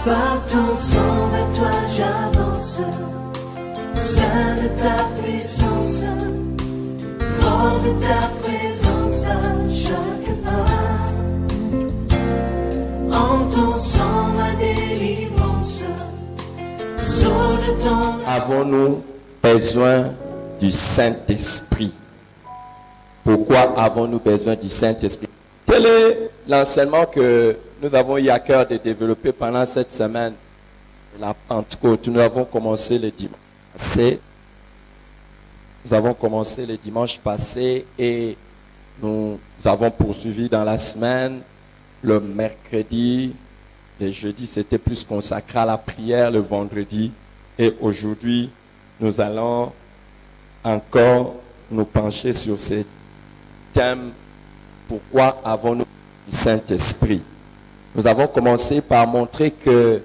Par ton sang, vers toi j'avance, saint de ta puissance, fort de ta présence à chaque pas. En ton sang, ma délivrance, sors de ton... Avons-nous besoin du Saint-Esprit? Pourquoi avons-nous besoin du Saint-Esprit? Tel est l'enseignement que nous avons eu à cœur de développer pendant cette semaine de la Pentecôte. Nous avons commencé le dimanche passé. Nous avons commencé le dimanche passé et nous avons poursuivi dans la semaine. Le mercredi, le jeudi, c'était plus consacré à la prière, le vendredi. Et aujourd'hui, nous allons encore nous pencher sur ces thèmes. Pourquoi avons-nous du Saint-Esprit? Nous avons commencé par montrer que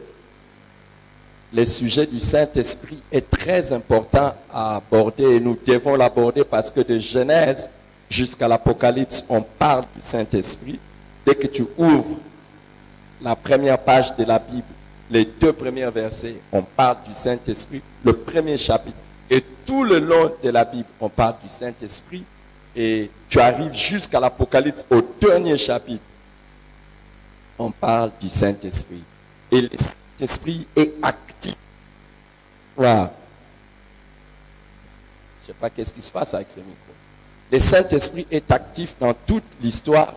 le sujet du Saint-Esprit est très important à aborder et nous devons l'aborder parce que de Genèse jusqu'à l'Apocalypse, on parle du Saint-Esprit. Dès que tu ouvres la première page de la Bible, les 2 premiers versets, on parle du Saint-Esprit, le premier chapitre. Et tout le long de la Bible, on parle du Saint-Esprit. Et tu arrives jusqu'à l'Apocalypse, au dernier chapitre. On parle du Saint-Esprit. Et le Saint-Esprit est actif. Voilà. Je ne sais pas qu'est-ce qui se passe avec ces micros. Le Saint-Esprit est actif dans toute l'histoire.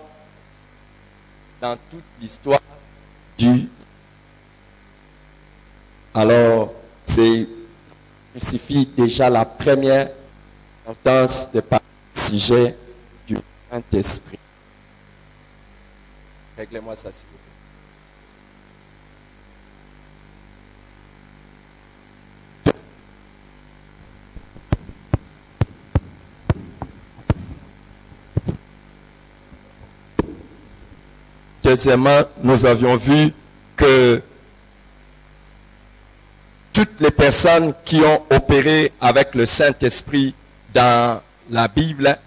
Dans toute l'histoire du... Alors, c'est justifie déjà la première importance de parler du sujet du Saint-Esprit. Réglez-moi ça, s'il vous plaît. Deuxièmement, nous avions vu que toutes les personnes qui ont opéré avec le Saint-Esprit dans la Bible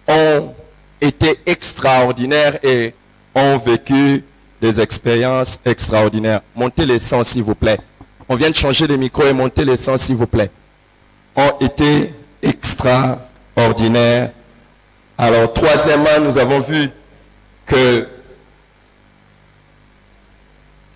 ont été extraordinaires et ont vécu des expériences extraordinaires. Montez les sons, s'il vous plaît. On vient de changer les micros et montez les sons, s'il vous plaît. Ont été extraordinaires. Alors, troisièmement, nous avons vu que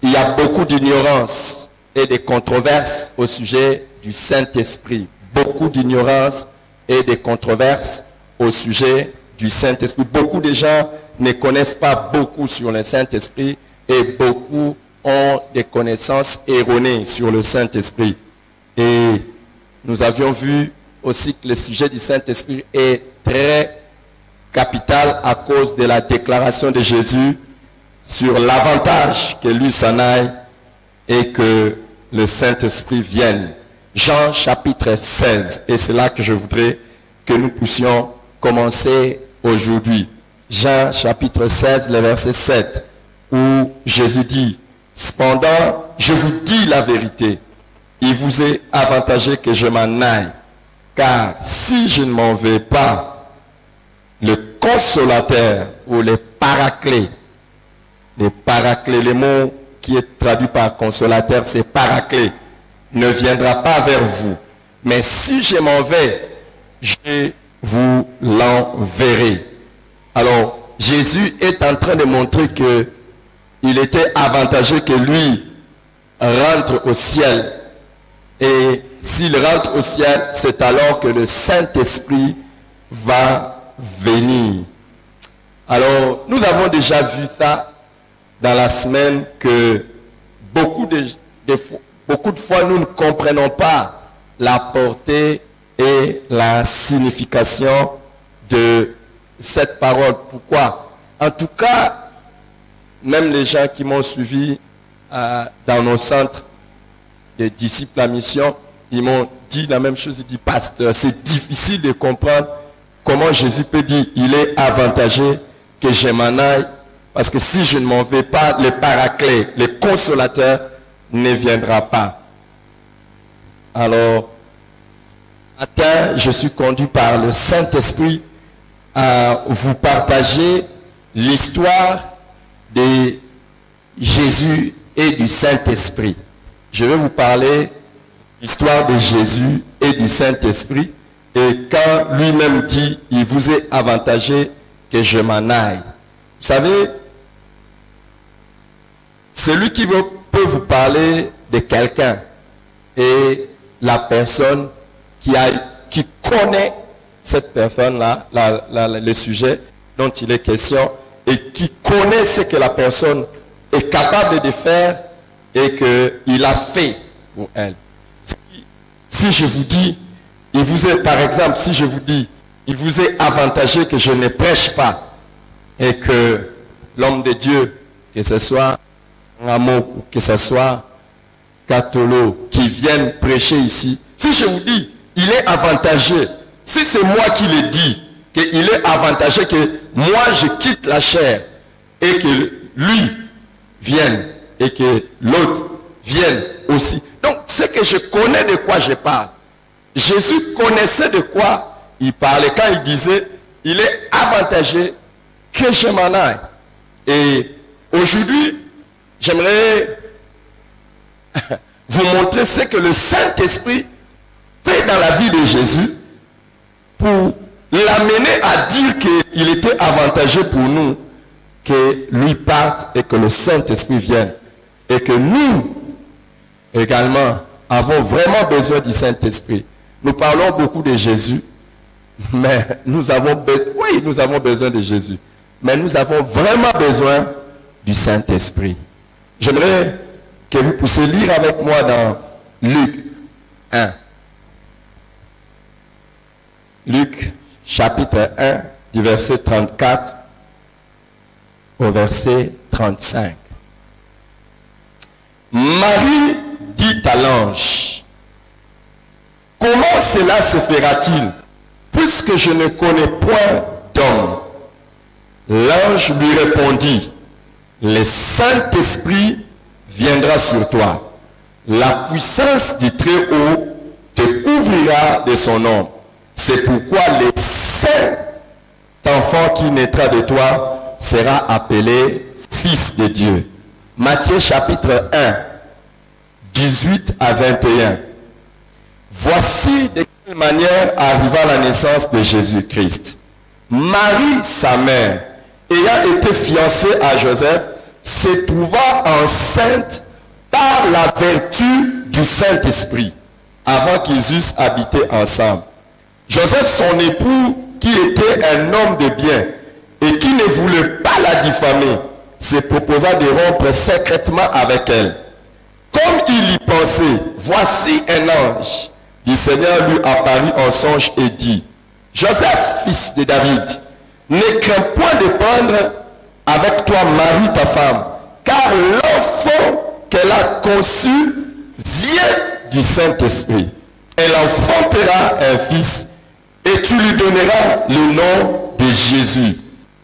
il y a beaucoup d'ignorance et de controverses au sujet du Saint-Esprit. Beaucoup d'ignorance et de controverses au sujet du Saint-Esprit. Beaucoup de gens ne connaissent pas beaucoup sur le Saint-Esprit et beaucoup ont des connaissances erronées sur le Saint-Esprit. Et nous avions vu aussi que le sujet du Saint-Esprit est très capital à cause de la déclaration de Jésus sur l'avantage que lui s'en aille et que le Saint-Esprit vienne. Jean chapitre 16. Et c'est là que je voudrais que nous puissions commencer aujourd'hui. Jean chapitre 16, le verset 7, où Jésus dit, « Cependant, je vous dis la vérité, il vous est avantageux que je m'en aille, car si je ne m'en vais pas, le consolateur ou le paraclet, le mot qui est traduit par consolateur, c'est paraclet, ne viendra pas vers vous. Mais si je m'en vais, je vous l'enverrai. » Alors, Jésus est en train de montrer que il était avantageux que lui rentre au ciel. Et s'il rentre au ciel, c'est alors que le Saint-Esprit va venir. Alors, nous avons déjà vu ça dans la semaine que beaucoup de fois, nous ne comprenons pas la portée et la signification de cette parole. Pourquoi? En tout cas, même les gens qui m'ont suivi dans nos centres de disciples à mission, ils m'ont dit la même chose. Ils disent, pasteur, c'est difficile de comprendre comment Jésus peut dire, il est avantageux que je m'en aille, parce que si je ne m'en vais pas, le paraclet, le consolateur ne viendra pas. Alors, matin, je suis conduit par le Saint-Esprit à vous partager l'histoire de Jésus et du Saint-Esprit. Je vais vous parler de l'histoire de Jésus et du Saint-Esprit. Et quand lui-même dit, il vous est avantagé que je m'en aille. Vous savez, celui qui peut vous parler de quelqu'un et la personne qui connaît cette personne-là, le sujet dont il est question, et qui connaît ce que la personne est capable de faire et qu'il a fait pour elle. Si je vous dis, il vous est, par exemple, si je vous dis, il vous est avantagé que je ne prêche pas et que l'homme de Dieu, que ce soit Rameau ou que ce soit Catolo, qui viennent prêcher ici, si je vous dis, il est avantagé, si c'est moi qui le dis, qu'il est avantagé que moi je quitte la chair et que lui vienne et que l'autre vienne aussi. Donc, c'est que je connais de quoi je parle. Jésus connaissait de quoi il parlait quand il disait, il est avantagé que je m'en aille. Et aujourd'hui, j'aimerais vous montrer ce que le Saint-Esprit fait dans la vie de Jésus pour l'amener à dire qu'il était avantageux pour nous que lui parte et que le Saint-Esprit vienne. Et que nous, également, avons vraiment besoin du Saint-Esprit. Nous parlons beaucoup de Jésus, mais nous avons besoin de Jésus. Mais nous avons vraiment besoin du Saint-Esprit. J'aimerais que vous puissiez lire avec moi dans Luc 1. Luc chapitre 1, du verset 34 au verset 35. Marie dit à l'ange, comment cela se fera-t-il, puisque je ne connais point d'homme? L'ange lui répondit, le Saint-Esprit viendra sur toi. La puissance du Très-Haut te couvrira de son ombre. C'est pourquoi le saint enfant qui naîtra de toi sera appelé Fils de Dieu. Matthieu chapitre 1, 18 à 21. Voici de quelle manière arriva la naissance de Jésus-Christ. Marie, sa mère, ayant été fiancée à Joseph, se trouva enceinte par la vertu du Saint-Esprit, avant qu'ils eussent habité ensemble. Joseph, son époux, qui était un homme de bien et qui ne voulait pas la diffamer, se proposa de rompre secrètement avec elle. Comme il y pensait, voici un ange du Seigneur lui apparut en songe et dit, Joseph, fils de David, ne crains point de prendre avec toi Marie ta femme, car l'enfant qu'elle a conçu vient du Saint-Esprit. Elle enfantera un fils et tu lui donneras le nom de Jésus.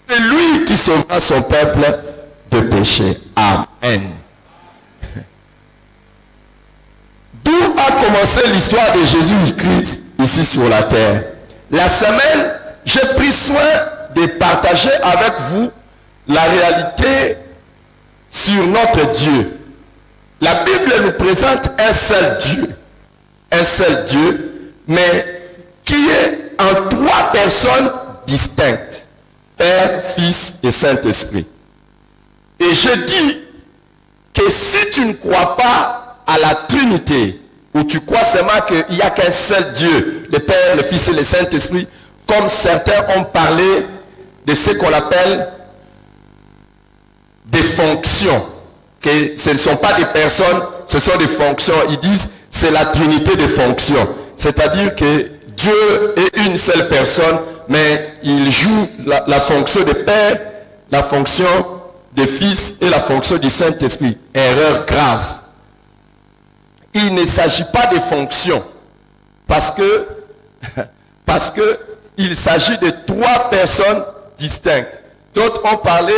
C'est lui qui sauvera son peuple de péché. Amen. D'où a commencé l'histoire de Jésus-Christ ici sur la terre? La semaine, j'ai pris soin de partager avec vous la réalité sur notre Dieu. La Bible nous présente un seul Dieu, mais qui est en trois personnes distinctes, Père, Fils et Saint-Esprit. Et je dis que si tu ne crois pas à la Trinité, ou tu crois seulement qu'il n'y a qu'un seul Dieu, le Père, le Fils et le Saint-Esprit, comme certains ont parlé de ce qu'on appelle des fonctions, que ce ne sont pas des personnes, ce sont des fonctions. Ils disent c'est la Trinité des fonctions, c'est-à-dire que Dieu est une seule personne, mais il joue la fonction de Père, la fonction de Fils et la fonction du Saint-Esprit. Erreur grave. Il ne s'agit pas de fonctions, parce que il s'agit de trois personnes distinctes. D'autres ont parlé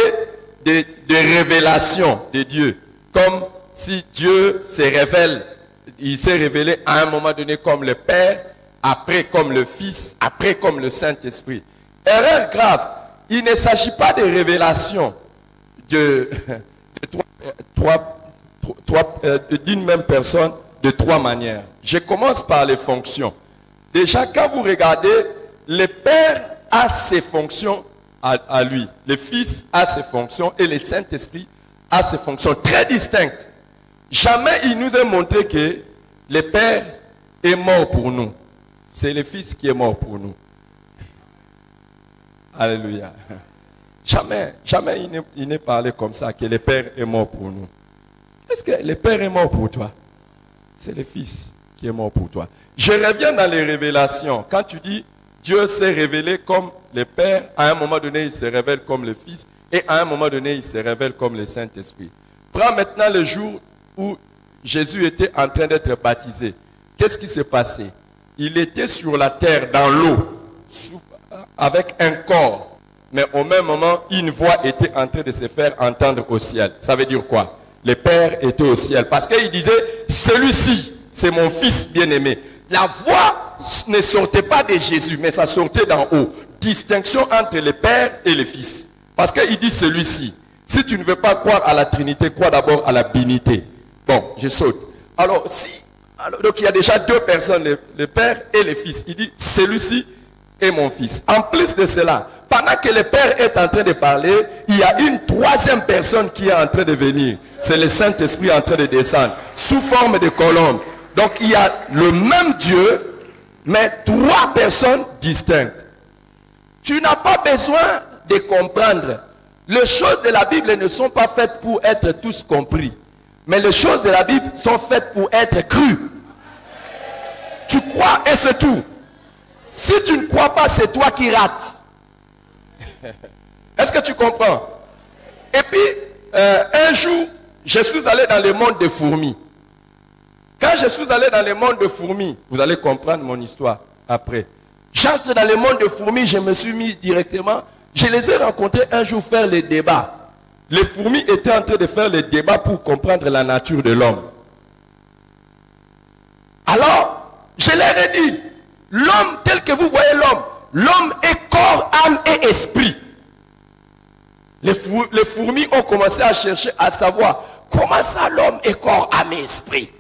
de révélation de Dieu, comme si Dieu se révèle, il s'est révélé à un moment donné comme le Père, après comme le Fils, après comme le Saint-Esprit. Erreur grave. Il ne s'agit pas de révélation de d'une même personne de trois manières. Je commence par les fonctions. Déjà, quand vous regardez, le Père a ses fonctions à lui. Le Fils a ses fonctions et le Saint-Esprit a ses fonctions très distinctes. Jamais il nous a montré que le Père est mort pour nous. C'est le Fils qui est mort pour nous. Alléluia. Jamais il n'est parlé comme ça, que le Père est mort pour nous. Est-ce que le Père est mort pour toi? C'est le Fils qui est mort pour toi. Je reviens dans les révélations. Quand tu dis Dieu s'est révélé comme le Père, à un moment donné, il se révèle comme le Fils, et à un moment donné, il se révèle comme le Saint-Esprit. Prends maintenant le jour où Jésus était en train d'être baptisé. Qu'est-ce qui s'est passé? Il était sur la terre, dans l'eau, avec un corps. Mais au même moment, une voix était en train de se faire entendre au ciel. Ça veut dire quoi? Le Père était au ciel. Parce qu'il disait, celui-ci, c'est mon Fils bien-aimé. La voix ne sortait pas de Jésus, mais ça sortait d'en haut. Distinction entre le Père et le Fils. Parce qu'il dit celui-ci. Si tu ne veux pas croire à la Trinité, crois d'abord à la binité. Bon, je saute. Alors, donc il y a déjà deux personnes, le Père et le Fils. Il dit, celui-ci est mon Fils. En plus de cela, pendant que le Père est en train de parler, il y a une troisième personne qui est en train de venir. C'est le Saint-Esprit en train de descendre, sous forme de colombe. Donc il y a le même Dieu, mais trois personnes distinctes. Tu n'as pas besoin de comprendre. Les choses de la Bible ne sont pas faites pour être tous compris. Mais les choses de la Bible sont faites pour être crues. Tu crois et c'est tout. Si tu ne crois pas, c'est toi qui rates. Est-ce que tu comprends? Et puis, un jour, je suis allé dans le monde des fourmis. Quand je suis allé dans le monde des fourmis, vous allez comprendre mon histoire après. J'entre dans le monde des fourmis, je me suis mis directement. Je les ai rencontrés un jour faire les débats. Les fourmis étaient en train de faire les débats pour comprendre la nature de l'homme. Alors, je leur ai dit, l'homme tel que vous voyez l'homme est corps, âme et esprit. Les fourmis ont commencé à chercher à savoir comment ça l'homme est corps, âme et esprit.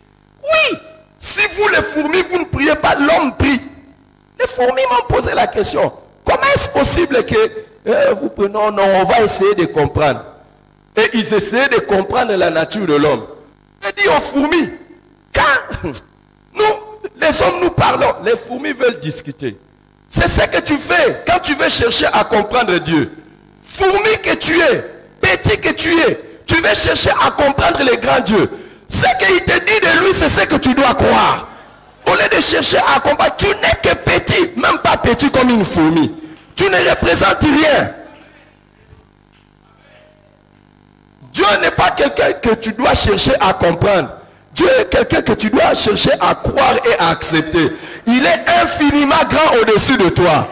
Oui, si vous les fourmis, vous ne priez pas, l'homme prie. Les fourmis m'ont posé la question. Comment est-ce possible que vous prenez, non, on va essayer de comprendre. Et ils essayaient de comprendre la nature de l'homme. J'ai dit aux fourmis, quand nous, les hommes, nous parlons, les fourmis veulent discuter. C'est ce que tu fais quand tu veux chercher à comprendre Dieu. Fourmi que tu es, petit que tu es, tu veux chercher à comprendre le grand Dieu. Ce qu'il te dit de lui, c'est ce que tu dois croire. Au lieu de chercher à comprendre, tu n'es que petit, même pas petit comme une fourmi. Tu ne représentes rien. Dieu n'est pas quelqu'un que tu dois chercher à comprendre. Dieu est quelqu'un que tu dois chercher à croire et à accepter. Il est infiniment grand au-dessus de toi.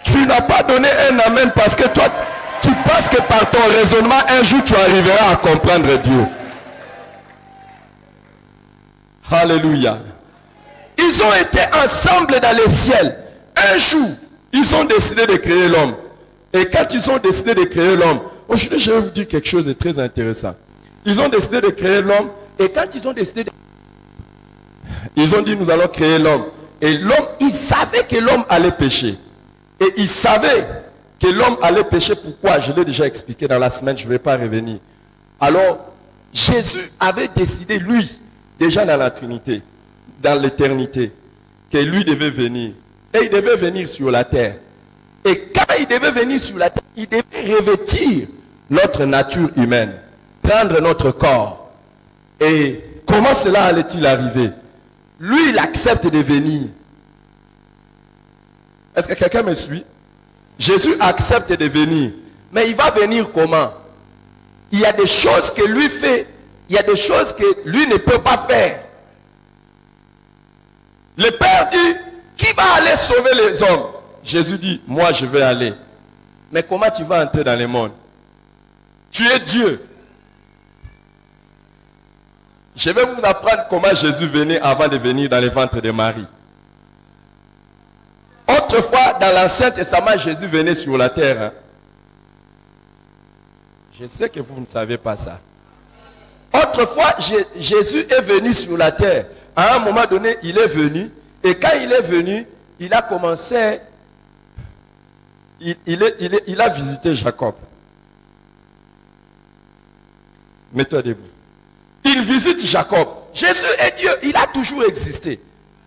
Tu n'as pas donné un amen parce que toi, tu penses que par ton raisonnement, un jour tu arriveras à comprendre Dieu. Alléluia. Ils ont été ensemble dans le ciel. Un jour, ils ont décidé de créer l'homme. Et quand ils ont décidé de créer l'homme, aujourd'hui je vais vous dire quelque chose de très intéressant. Ils ont décidé de créer l'homme. Et quand ils ont décidé ils ont dit nous allons créer l'homme. Et l'homme, ils savaient que l'homme allait pécher. Et ils savaient que l'homme allait pécher. Pourquoi? Je l'ai déjà expliqué dans la semaine, je ne vais pas revenir. Alors, Jésus avait décidé, lui, déjà dans la Trinité, dans l'éternité, que lui devait venir. Et il devait venir sur la terre. Et quand il devait venir sur la terre, il devait revêtir notre nature humaine, prendre notre corps. Et comment cela allait-il arriver? Lui, il accepte de venir. Est-ce que quelqu'un me suit? Jésus accepte de venir. Mais il va venir comment? Il y a des choses que lui fait. Il y a des choses que lui ne peut pas faire. Le Père dit, qui va aller sauver les hommes? Jésus dit, moi je vais aller. Mais comment tu vas entrer dans le monde? Tu es Dieu. Je vais vous apprendre comment Jésus venait avant de venir dans le ventre de Marie. Autrefois, dans l'Ancien Testament, Jésus venait sur la terre. Je sais que vous ne savez pas ça. Autrefois, Jésus est venu sur la terre. À un moment donné, il est venu. Et quand il est venu, il a commencé... Il a visité Jacob. Mets-toi debout. Il visite Jacob. Jésus est Dieu. Il a toujours existé.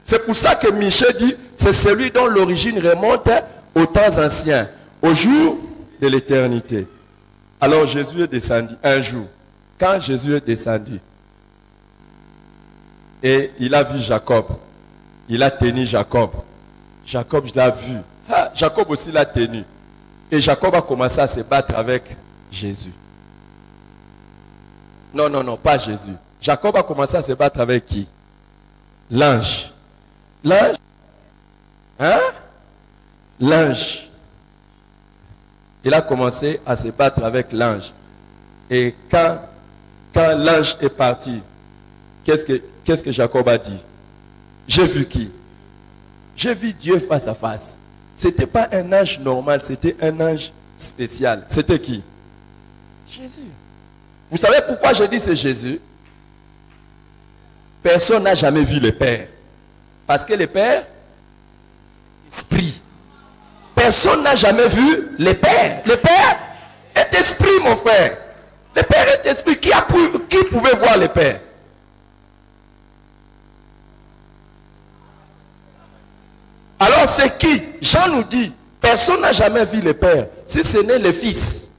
C'est pour ça que Michel dit, c'est celui dont l'origine remonte aux temps anciens, au jour de l'éternité. Alors Jésus est descendu un jour. Quand Jésus est descendu, et il a vu Jacob, il a tenu Jacob. Jacob, je l'ai vu. Ah, Jacob aussi l'a tenu. Et Jacob a commencé à se battre avec Jésus. Non, non, non, pas Jésus. Jacob a commencé à se battre avec qui? L'ange. L'ange? Hein? L'ange. Il a commencé à se battre avec l'ange. Et quand l'ange est parti, qu'est-ce que Jacob a dit? J'ai vu qui? J'ai vu Dieu face à face. Ce n'était pas un ange normal, c'était un ange spécial. C'était qui? Jésus. Vous savez pourquoi je dis c'est Jésus? Personne n'a jamais vu le Père. Parce que le Père, esprit. Personne n'a jamais vu le Père. Le Père est esprit, mon frère. Le Père est esprit. Qui pouvait voir le Père? Alors c'est qui? Jean nous dit, personne n'a jamais vu le Père, si ce n'est le Fils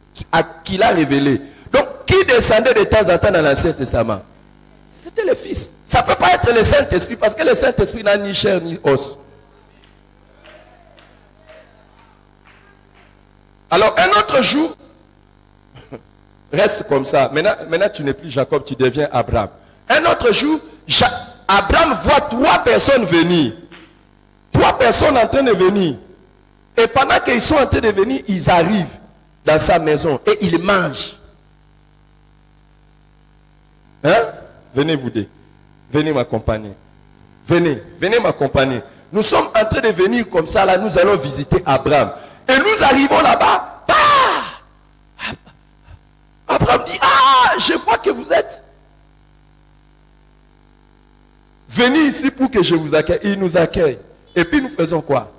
qui l'a révélé. Donc, qui descendait de temps en temps dans l'Ancien Testament? C'était le Fils. Ça ne peut pas être le Saint-Esprit, parce que le Saint-Esprit n'a ni chair ni os. Alors, un autre jour, reste comme ça. Maintenant, tu n'es plus Jacob, tu deviens Abraham. Un autre jour, Abraham voit 3 personnes venir. 3 personnes en train de venir. Et pendant qu'ils sont en train de venir, ils arrivent dans sa maison et ils mangent. Hein? Venez vous deux. Venez m'accompagner. Venez m'accompagner. Nous sommes en train de venir comme ça, là, nous allons visiter Abraham. Et nous arrivons là-bas. Ah! Abraham dit, ah, je vois que vous êtes. Venez ici pour que je vous accueille. Il nous accueille. Et puis nous faisons quoi?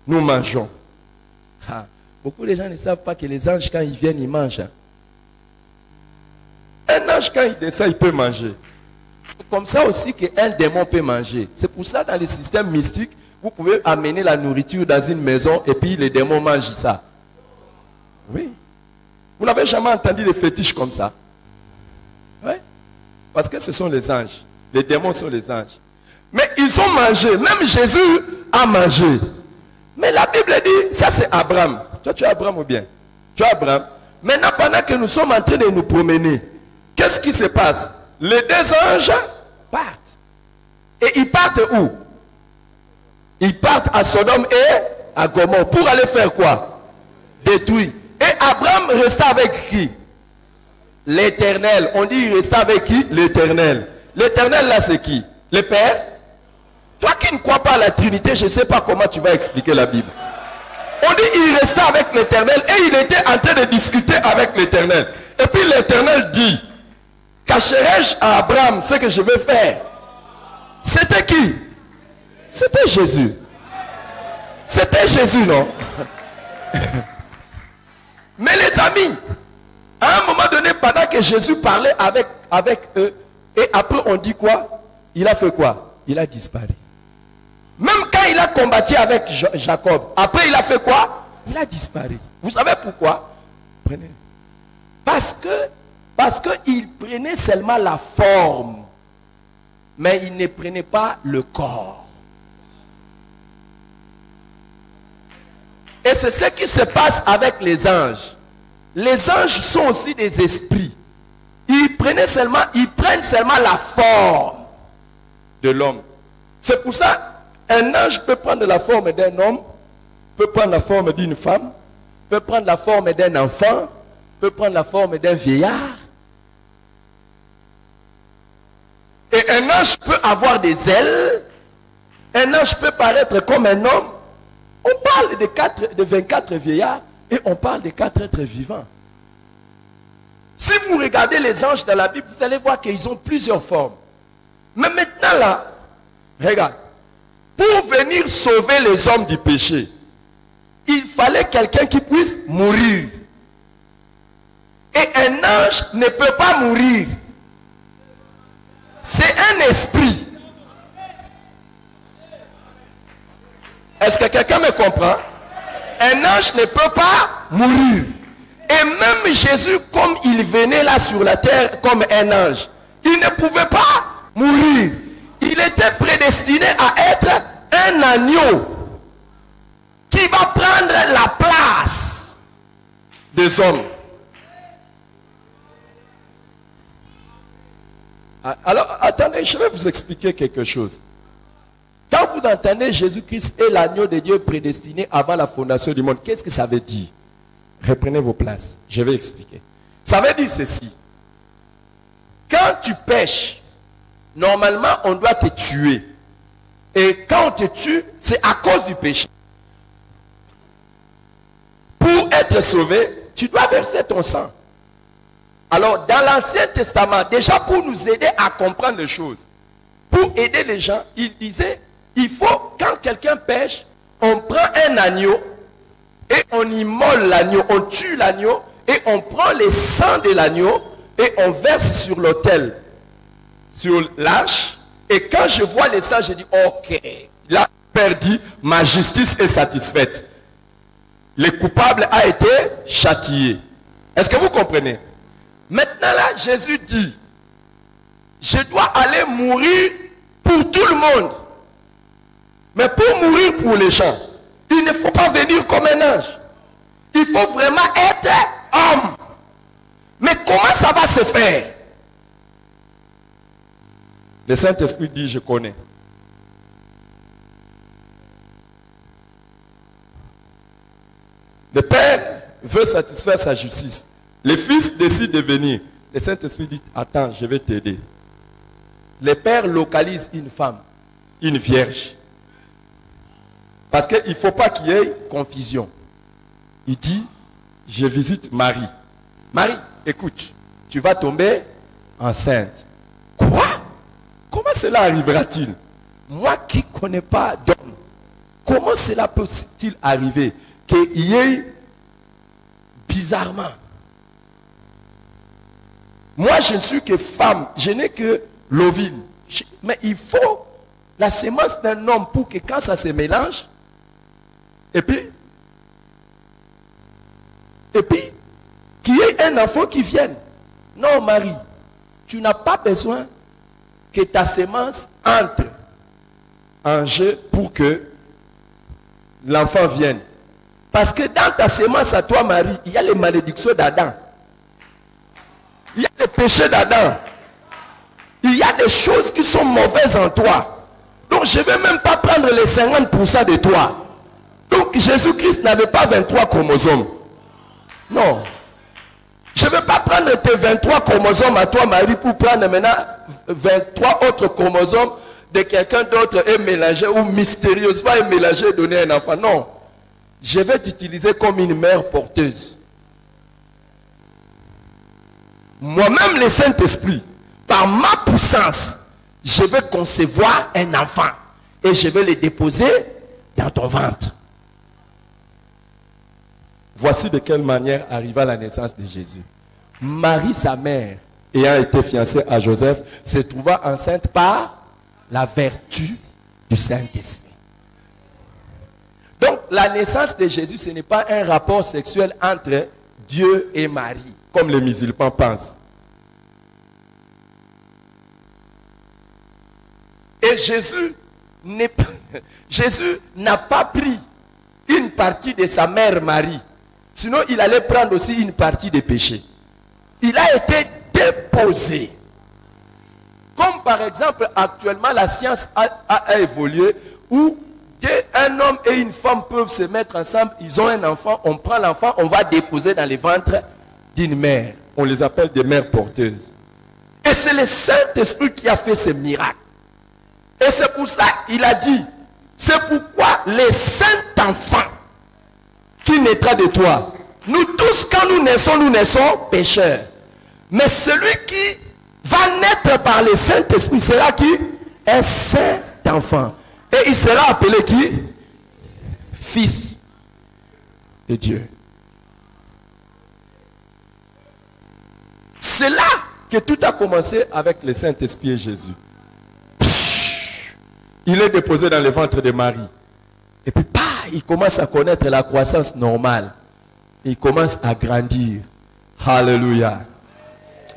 Nous mangeons. Ah, beaucoup de gens ne savent pas que les anges, quand ils viennent, ils mangent. Un ange, quand il descend, il peut manger. C'est comme ça aussi qu'un démon peut manger. C'est pour ça, dans les systèmes mystiques, vous pouvez amener la nourriture dans une maison et puis les démons mangent ça. Oui. Vous n'avez jamais entendu des fétiches comme ça? Oui. Parce que ce sont les anges. Les démons sont les anges. Mais ils ont mangé. Même Jésus a mangé. Mais la Bible dit, ça c'est Abraham. Toi tu es Abraham ou bien? Tu es Abraham. Maintenant pendant que nous sommes en train de nous promener, qu'est-ce qui se passe? Les 2 anges partent. Et ils partent où? Ils partent à Sodome et à Gomorrhe. Pour aller faire quoi? Détruire. Et Abraham resta avec qui? L'Éternel. On dit il resta avec qui? L'Éternel. L'Éternel là c'est qui? Le Père? Toi qui ne crois pas à la Trinité, je ne sais pas comment tu vas expliquer la Bible. On dit il restait avec l'Éternel et il était en train de discuter avec l'Éternel. Et puis l'Éternel dit, cacherai-je à Abraham ce que je vais faire? C'était qui? C'était Jésus. C'était Jésus, non? Mais les amis, à un moment donné, pendant que Jésus parlait avec eux, et après on dit quoi? Il a fait quoi? Il a disparu. Même quand il a combattu avec Jacob, après il a fait quoi? Il a disparu. Vous savez pourquoi? Prenez. Parce qu'il prenait seulement la forme, mais il ne prenait pas le corps. Et c'est ce qui se passe avec les anges. Les anges sont aussi des esprits. Ils prennent seulement la forme de l'homme. C'est pour ça un ange peut prendre la forme d'un homme, peut prendre la forme d'une femme, peut prendre la forme d'un enfant, peut prendre la forme d'un vieillard. Et un ange peut avoir des ailes. Un ange peut paraître comme un homme. On parle de 24 vieillards et on parle de 4 êtres vivants. Si vous regardez les anges dans la Bible, vous allez voir qu'ils ont plusieurs formes. Mais maintenant là, regarde, pour venir sauver les hommes du péché, il fallait quelqu'un qui puisse mourir. Et un ange ne peut pas mourir. C'est un esprit. Est-ce que quelqu'un me comprend? Un ange ne peut pas mourir. Et même Jésus, comme il venait là sur la terre comme un ange, il ne pouvait pas mourir. Il était prédestiné à être un agneau qui va prendre la place des hommes. Alors, attendez, je vais vous expliquer quelque chose. Quand vous entendez Jésus-Christ est l'agneau de Dieu prédestiné avant la fondation du monde, qu'est-ce que ça veut dire? Reprenez vos places, je vais expliquer. Ça veut dire ceci. Quand tu pêches, normalement on doit te tuer. Et quand on te tue, c'est à cause du péché. Pour être sauvé, tu dois verser ton sang. Alors, dans l'Ancien Testament, déjà pour nous aider à comprendre les choses, pour aider les gens, il disait, il faut, quand quelqu'un pêche, on prend un agneau et on immole l'agneau, on tue l'agneau et on prend le sang de l'agneau et on verse sur l'autel, sur l'arche. Et quand je vois le sang, je dis, ok, là, le Père dit, ma justice est satisfaite. Le coupable a été châtié. Est-ce que vous comprenez? Maintenant là, Jésus dit, je dois aller mourir pour tout le monde. Mais pour mourir pour les gens, il ne faut pas venir comme un ange. Il faut vraiment être homme. Mais comment ça va se faire? Le Saint-Esprit dit, je connais. Le Père veut satisfaire sa justice. Le Fils décide de venir. Le Saint-Esprit dit, attends, je vais t'aider. Le Père localise une femme, une vierge. Parce qu'il ne faut pas qu'il y ait confusion. Il dit, je visite Marie. Marie, écoute, tu vas tomber enceinte. Quoi? Comment cela arrivera-t-il? Moi qui ne connais pas d'homme, comment cela peut-il arriver qu'il y ait bizarrement? Moi, je ne suis que femme, je n'ai que l'ovule. Mais il faut la sémence d'un homme pour que quand ça se mélange, et puis, qu'il y ait un enfant qui vienne. Non, Marie, tu n'as pas besoin que ta sémence entre en jeu pour que l'enfant vienne. Parce que dans ta sémence à toi, Marie, il y a les malédictions d'Adam. Il y a les péchés d'Adam. Il y a des choses qui sont mauvaises en toi. Donc je ne vais même pas prendre les 50% de toi. Donc Jésus-Christ n'avait pas 23 chromosomes. Non. Je ne vais pas prendre tes 23 chromosomes à toi, Marie, pour prendre maintenant 23 autres chromosomes de quelqu'un d'autre et mélanger, ou mystérieusement et mélanger et donner un enfant. Non. Je vais t'utiliser comme une mère porteuse. Moi-même, le Saint-Esprit, par ma puissance, je vais concevoir un enfant et je vais le déposer dans ton ventre. Voici de quelle manière arriva la naissance de Jésus. Marie, sa mère, ayant été fiancée à Joseph, se trouva enceinte par la vertu du Saint-Esprit. Donc, la naissance de Jésus, ce n'est pas un rapport sexuel entre Dieu et Marie, comme les musulmans pensent. Et Jésus n'a pas pris une partie de sa mère Marie. Sinon, il allait prendre aussi une partie des péchés. Il a été déposé. Comme par exemple, actuellement, la science a évolué où un homme et une femme peuvent se mettre ensemble, ils ont un enfant, on prend l'enfant, on va déposer dans le ventre d'une mère. On les appelle des mères porteuses. Et c'est le Saint-Esprit qui a fait ce miracle. Et c'est pour ça qu'il a dit, c'est pourquoi les saints enfants qui naîtra de toi, nous tous quand nous naissons pécheurs. Mais celui qui va naître par le Saint-Esprit sera qui? Un saint enfant. Et il sera appelé qui? Fils de Dieu. C'est là que tout a commencé avec le Saint-Esprit et Jésus. Il est déposé dans le ventre de Marie. Et puis, il commence à connaître la croissance normale. Il commence à grandir. Alléluia.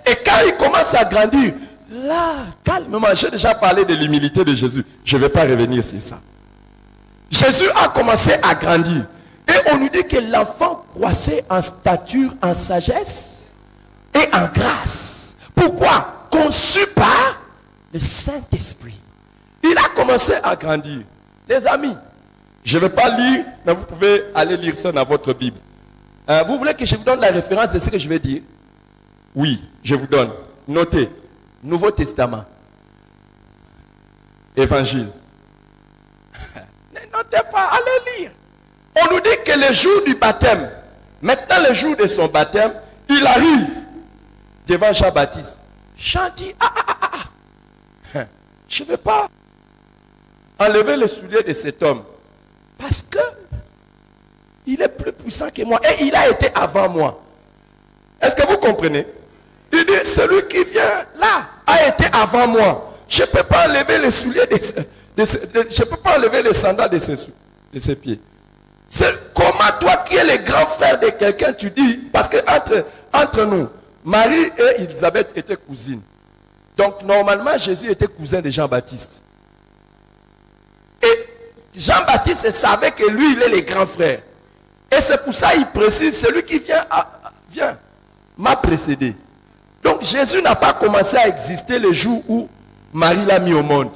Et quand il commence à grandir, là, calmement, j'ai déjà parlé de l'humilité de Jésus. Je ne vais pas revenir sur ça. Jésus a commencé à grandir. Et on nous dit que l'enfant croissait en stature, en sagesse et en grâce. Pourquoi? Conçu par le Saint-Esprit. Il a commencé à grandir. Les amis, je ne vais pas lire, mais vous pouvez aller lire ça dans votre Bible. Vous voulez que je vous donne la référence de ce que je vais dire? Oui, je vous donne. Notez. Nouveau Testament. Évangile. Ne notez pas, allez lire. On nous dit que le jour du baptême, maintenant le jour de son baptême, il arrive devant Jean-Baptiste. Jean dit, je ne vais pas enlever le soulier de cet homme. Parce que il est plus puissant que moi. Et il a été avant moi. Est-ce que vous comprenez? Il dit, celui qui vient là a été avant moi. Je ne peux pas enlever le soulier je ne peux pas enlever les sandales de ses pieds. Comment toi qui es le grand frère de quelqu'un, tu dis, parce que entre nous, Marie et Élisabeth étaient cousines. Donc normalement, Jésus était cousin de Jean-Baptiste. Et Jean-Baptiste savait que lui, il est le grand frère. Et c'est pour ça qu'il précise, celui qui vient, m'a précédé. Donc Jésus n'a pas commencé à exister le jour où Marie l'a mis au monde.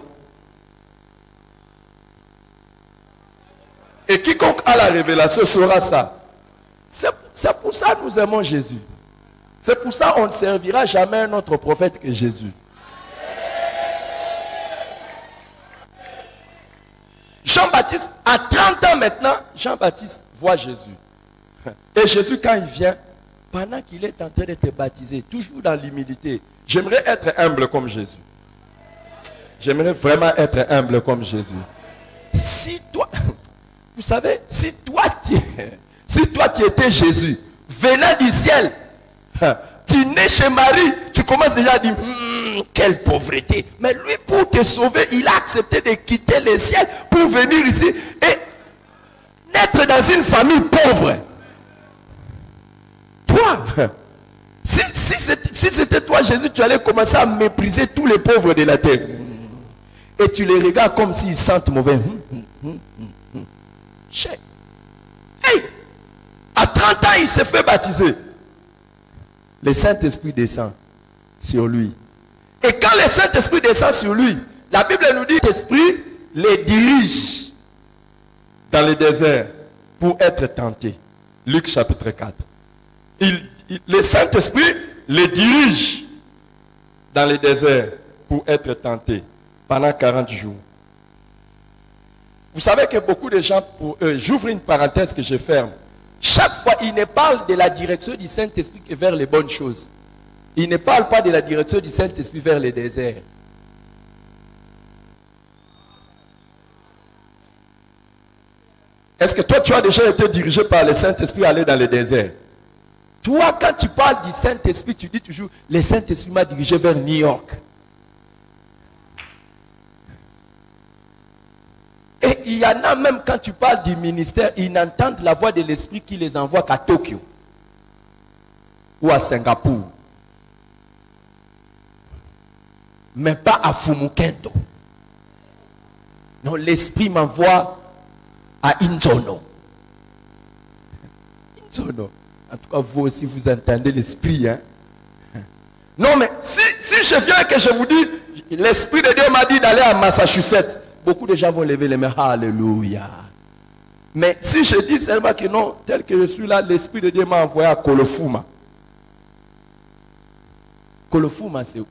Et quiconque a la révélation saura ça. C'est pour ça que nous aimons Jésus. C'est pour ça qu'on ne servira jamais un autre prophète que Jésus. Jean-Baptiste, à 30 ans maintenant, Jean-Baptiste voit Jésus. Et Jésus, quand il vient, pendant qu'il est en train d'être baptisé, toujours dans l'humilité, j'aimerais être humble comme Jésus. J'aimerais vraiment être humble comme Jésus. Si toi, vous savez, si toi tu étais Jésus, venant du ciel, tu nais chez Marie, tu commences déjà à dire, quelle pauvreté. Mais lui, pour te sauver, il a accepté de quitter le ciel pour venir ici et naître dans une famille pauvre. Toi, si c'était toi Jésus, tu allais commencer à mépriser tous les pauvres de la terre. Et tu les regardes comme s'ils sentent mauvais. Hey, à 30 ans, il s'est fait baptiser. Le Saint-Esprit descend sur lui. Et quand le Saint-Esprit descend sur lui, la Bible nous dit que l'Esprit les dirige dans le désert pour être tenté. Luc chapitre 4. Le Saint-Esprit les dirige dans le désert pour être tenté pendant 40 jours. Vous savez que beaucoup de gens, j'ouvre une parenthèse que je ferme. Chaque fois, ils ne parlent de la direction du Saint-Esprit que vers les bonnes choses. Ils ne parlent pas de la direction du Saint-Esprit vers le désert. Est-ce que toi, tu as déjà été dirigé par le Saint-Esprit à aller dans le désert? Toi, quand tu parles du Saint-Esprit, tu dis toujours, le Saint-Esprit m'a dirigé vers New York. Et il y en a même, quand tu parles du ministère, ils n'entendent la voix de l'Esprit qui les envoie qu'à Tokyo ou à Singapour. Mais pas à Fumukento. Non, l'Esprit m'envoie à Inzono. Inzono. En tout cas, vous aussi, vous entendez l'Esprit. Hein? Non, mais si je viens et que je vous dis, l'Esprit de Dieu m'a dit d'aller à Massachusetts, beaucoup de gens vont lever les mains. Alléluia. Mais si je dis seulement que non, tel que je suis là, l'Esprit de Dieu m'a envoyé à Kolofuma. Kolofuma, c'est où?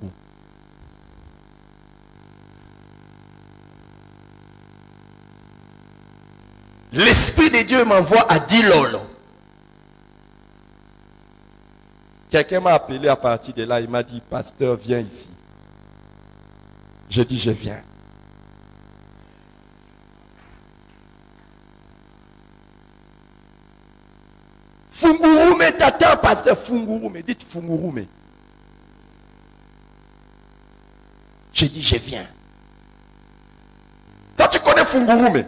L'Esprit de Dieu m'envoie à Dilolo. Quelqu'un m'a appelé à partir de là, il m'a dit, pasteur, viens ici. J'ai dit, je viens. Fungurume t'attends, pasteur Fungurume. Dites Fungurume. J'ai dit, je viens. Quand tu connais Fungurume,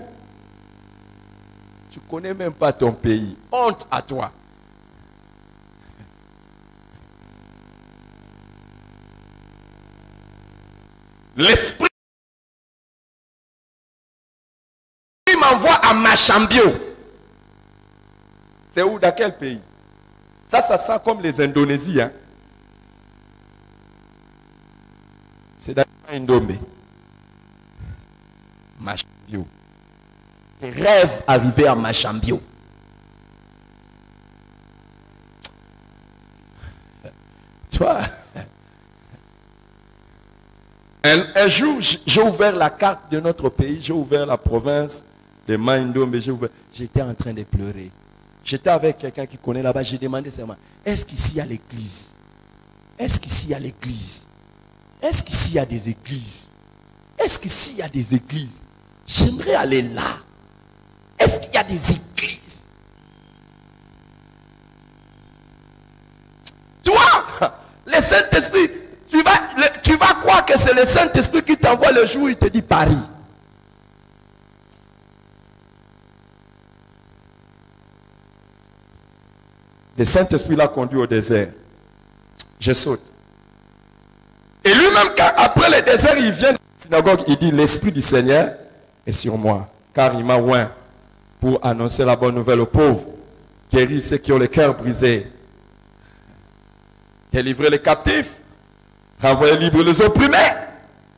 tu ne connais même pas ton pays. Honte à toi. L'esprit m'envoie à Machambio. C'est où, dans quel pays? Ça sent comme les Indonésiens. Hein? C'est dans l'Indomé. Machambio. Je rêve d'arriver à Machambio. Toi, un jour, j'ai ouvert la carte de notre pays, j'ai ouvert la province de Maindomé, j'étais en train de pleurer. J'étais avec quelqu'un qui connaît là-bas, j'ai demandé seulement, est-ce qu'ici il y a l'église? Est-ce qu'ici il y a l'église? Est-ce qu'ici il y a des églises? Est-ce qu'ici il y a des églises? J'aimerais aller là. Est-ce qu'il y a des églises? Toi, le Saint-Esprit, tu vas croire que c'est le Saint-Esprit qui t'envoie le jour où il te dit Paris. Le Saint-Esprit l'a conduit au désert. Je saute. Et lui-même, après le désert, il vient de la synagogue, il dit, l'Esprit du Seigneur est sur moi, car il m'a oint pour annoncer la bonne nouvelle aux pauvres, guérir ceux qui ont le cœur brisé, délivrer les captifs, renvoyer libre les opprimés,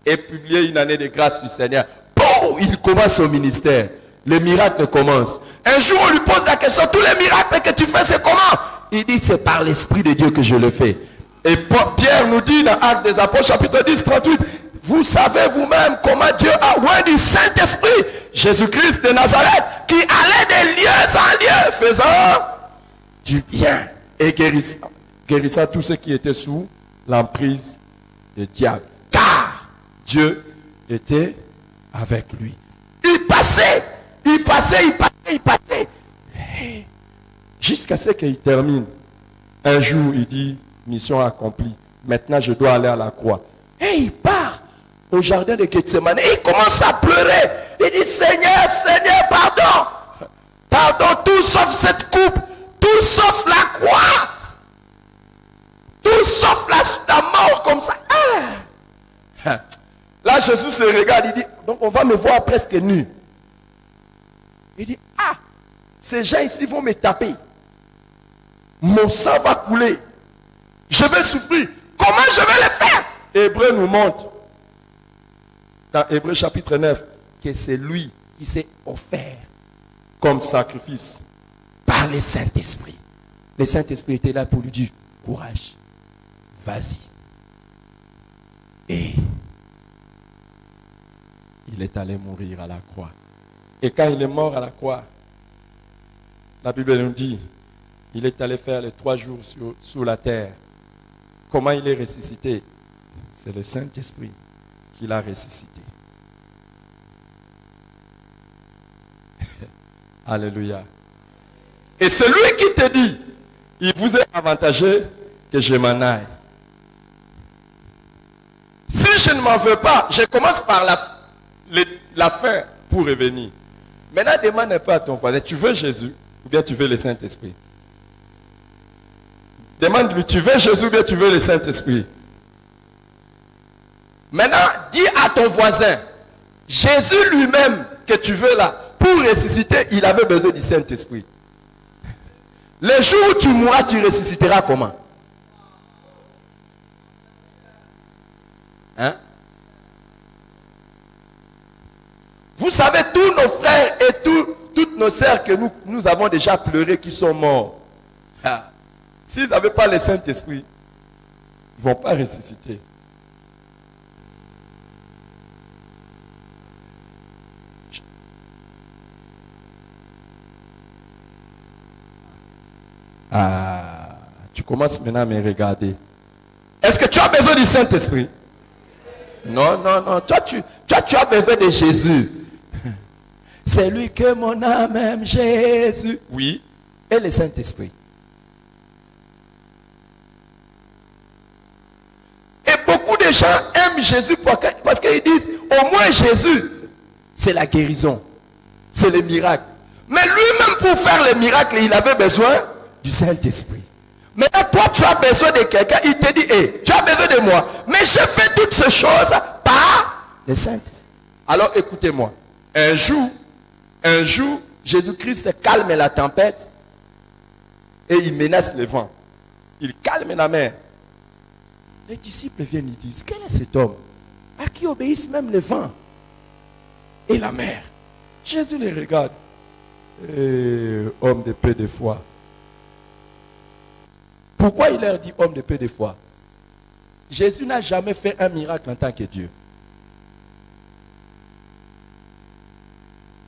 et publier une année de grâce du Seigneur. Boum, il commence son ministère. Les miracles commencent. Un jour, on lui pose la question, tous les miracles que tu fais, c'est comment? Il dit, c'est par l'Esprit de Dieu que je le fais. Et Pierre nous dit dans Actes des Apôtres, chapitre 10, 38, vous savez vous-même comment Dieu a oint du Saint-Esprit, Jésus-Christ de Nazareth, qui allait de lieu en lieu, faisant du bien et guérissant tous ceux qui étaient sous l'emprise du diable. Car Dieu était avec lui. Il passait. Jusqu'à ce qu'il termine. Un jour, il dit, mission accomplie. Maintenant, je dois aller à la croix. Et il part au jardin de Gethsemane. Et il commence à pleurer. Il dit, Seigneur, Seigneur, pardon. Pardon, tout sauf cette coupe. Tout sauf la croix. Tout sauf la mort comme ça. Ah. Là, Jésus se regarde. Il dit, donc on va me voir presque nu. Il dit, ah, ces gens ici vont me taper. Mon sang va couler. Je vais souffrir. Comment je vais le faire? Hébreu nous montre, dans Hébreu chapitre 9, que c'est lui qui s'est offert comme sacrifice par le Saint-Esprit. Le Saint-Esprit était là pour lui dire, courage, vas-y. Et il est allé mourir à la croix. Et quand il est mort à la croix, la Bible nous dit, il est allé faire les 3 jours sur la terre. Comment il est ressuscité? C'est le Saint-Esprit qui l'a ressuscité. Alléluia. Et celui qui te dit, il vous est avantageux que je m'en aille. Si je ne m'en veux pas, je commence par la fin pour revenir. Maintenant, demande un peu à ton voisin, tu veux Jésus ou bien tu veux le Saint-Esprit? Demande-lui, tu veux Jésus ou bien tu veux le Saint-Esprit? Maintenant, dis à ton voisin, Jésus lui-même que tu veux là, pour ressusciter, il avait besoin du Saint-Esprit. Le jour où tu mourras, tu ressusciteras comment? Hein? Vous savez, tous nos frères et toutes nos sœurs que nous avons déjà pleuré qui sont morts. Ah. S'ils n'avaient pas le Saint-Esprit, ils ne vont pas ressusciter. Ah, tu commences maintenant à me regarder. Est-ce que tu as besoin du Saint-Esprit? Non, non, non. Toi, tu as besoin de Jésus. C'est lui que mon âme aime, Jésus. Oui. Et le Saint-Esprit. Et beaucoup de gens aiment Jésus parce qu'ils disent, au moins Jésus, c'est la guérison. C'est le miracle. Mais lui-même, pour faire le miracle, il avait besoin du Saint-Esprit. Maintenant, toi, tu as besoin de quelqu'un. Il te dit, hey, tu as besoin de moi. Mais je fais toutes ces choses par le Saint-Esprit. Alors, écoutez-moi. Un jour, Jésus-Christ calme la tempête et il menace le vent. Il calme la mer. Les disciples viennent, ils disent, quel est cet homme à qui obéissent même le vent et la mer? Jésus les regarde. Homme de peu de foi. Pourquoi il leur dit homme de peu de foi? Jésus n'a jamais fait un miracle en tant que Dieu.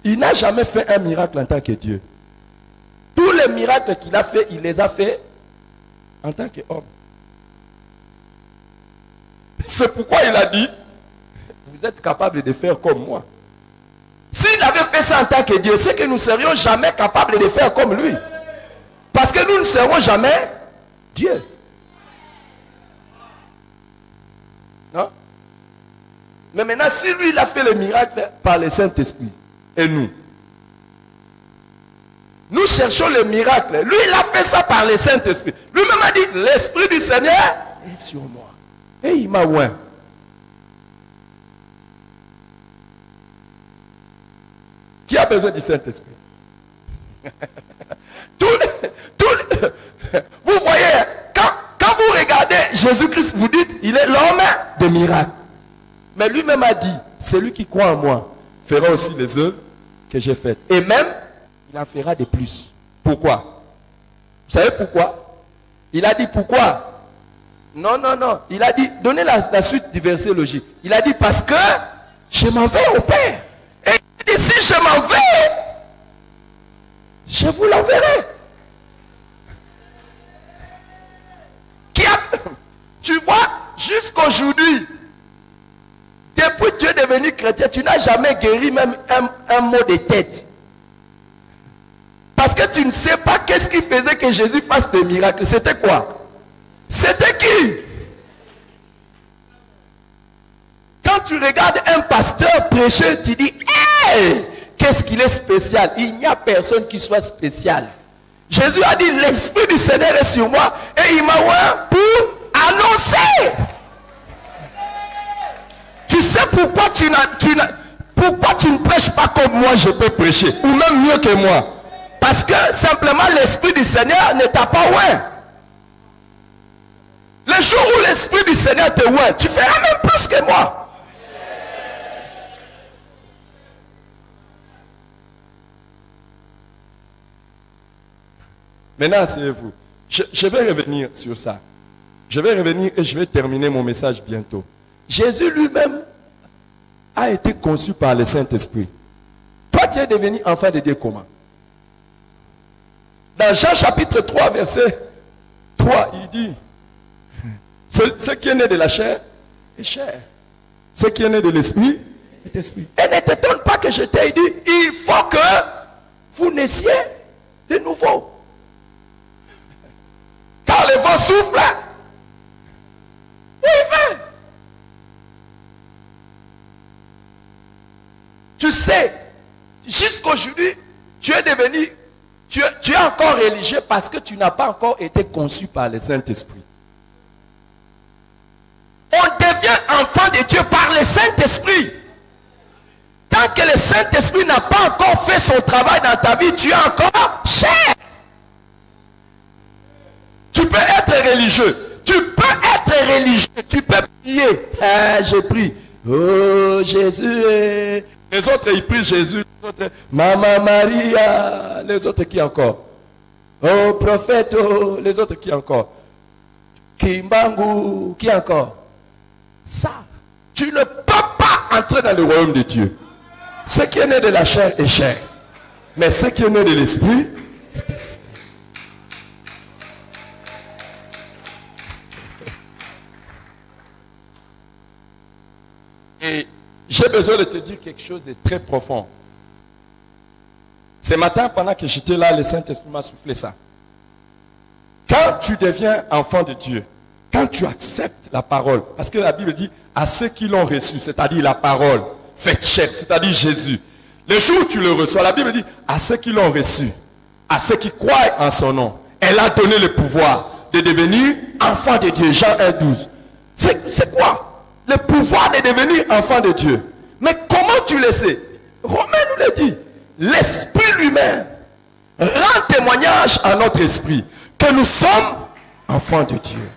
Il n'a jamais fait un miracle en tant que Dieu. Tous les miracles qu'il a fait, il les a fait en tant qu'homme. C'est pourquoi il a dit, vous êtes capables de faire comme moi. S'il avait fait ça en tant que Dieu, c'est que nous ne serions jamais capables de faire comme lui. Parce que nous ne serons jamais Dieu. Non? Mais maintenant, si lui, il a fait le miracle par le Saint-Esprit, et nous cherchons le miracle. Lui, il a fait ça par le Saint-Esprit. Lui-même a dit, l'Esprit du Seigneur est sur moi. Et il m'a oint. Qui a besoin du Saint-Esprit? Vous voyez, quand vous regardez Jésus-Christ, vous dites, il est l'homme de miracles. Mais lui-même a dit, celui qui croit en moi fera aussi les œuvres que j'ai faites. Et même, il en fera de plus. Pourquoi? Vous savez pourquoi? Il a dit pourquoi? Non, non, non. Il a dit, donnez la suite du verset logique. Il a dit parce que je m'en vais au Père. Et si je m'en vais, je vous l'enverrai. Tu vois, jusqu'aujourd'hui, depuis que tu es devenu chrétien, tu n'as jamais guéri même un mot de tête. Parce que tu ne sais pas qu'est-ce qui faisait que Jésus fasse des miracles. C'était quoi? C'était qui? Quand tu regardes un pasteur prêcher, tu dis, hey, qu'est-ce qu'il est spécial? Il n'y a personne qui soit spécial. Jésus a dit, l'Esprit du Seigneur est sur moi et il m'a oint pour annoncer. Tu sais pourquoi pourquoi tu ne prêches pas comme moi je peux prêcher, ou même mieux que moi? Parce que simplement l'Esprit du Seigneur ne t'a pas oint. Le jour où l'Esprit du Seigneur te oint, tu feras même plus que moi. Maintenant, asseyez-vous. Je vais revenir sur ça. Je vais revenir et je vais terminer mon message bientôt. Jésus lui-même a été conçu par le Saint-Esprit. Toi, tu es devenu enfant de Dieu comment? Dans Jean chapitre 3, verset 3, il dit, ce qui est né de la chair est chair. Ce qui est né de l'esprit est esprit. Et ne t'étonne pas que je t'ai dit, il faut que vous naissiez de nouveau. Car le vent souffle, il fait. Tu sais, jusqu'aujourd'hui, tu es devenu, tu es encore religieux parce que tu n'as pas encore été conçu par le Saint-Esprit. On devient enfant de Dieu par le Saint-Esprit. Tant que le Saint-Esprit n'a pas encore fait son travail dans ta vie, tu es encore chair. Tu peux être religieux. Tu peux être religieux. Tu peux prier. Ah, je prie. Oh Jésus. Les autres, ils prient Jésus. Les autres, Maman Maria. Les autres, qui encore? Oh prophète. Oh. Les autres, qui encore? Kimbangu. Qui encore? Ça. Tu ne peux pas entrer dans le royaume de Dieu. Ce qui est né de la chair est chair. Mais ce qui est né de l'esprit est esprit. J'ai besoin de te dire quelque chose de très profond. Ce matin, pendant que j'étais là, le Saint-Esprit m'a soufflé ça. Quand tu deviens enfant de Dieu, quand tu acceptes la parole, parce que la Bible dit à ceux qui l'ont reçu, c'est-à-dire la parole faite chair, c'est-à-dire Jésus. Le jour où tu le reçois, la Bible dit à ceux qui l'ont reçu, à ceux qui croient en son nom, elle a donné le pouvoir de devenir enfant de Dieu. Jean 1,12. C'est quoi? Le pouvoir de devenir enfant de Dieu. Mais comment tu le sais? Romain nous le dit. L'Esprit lui-même rend témoignage à notre esprit que nous sommes enfants de Dieu.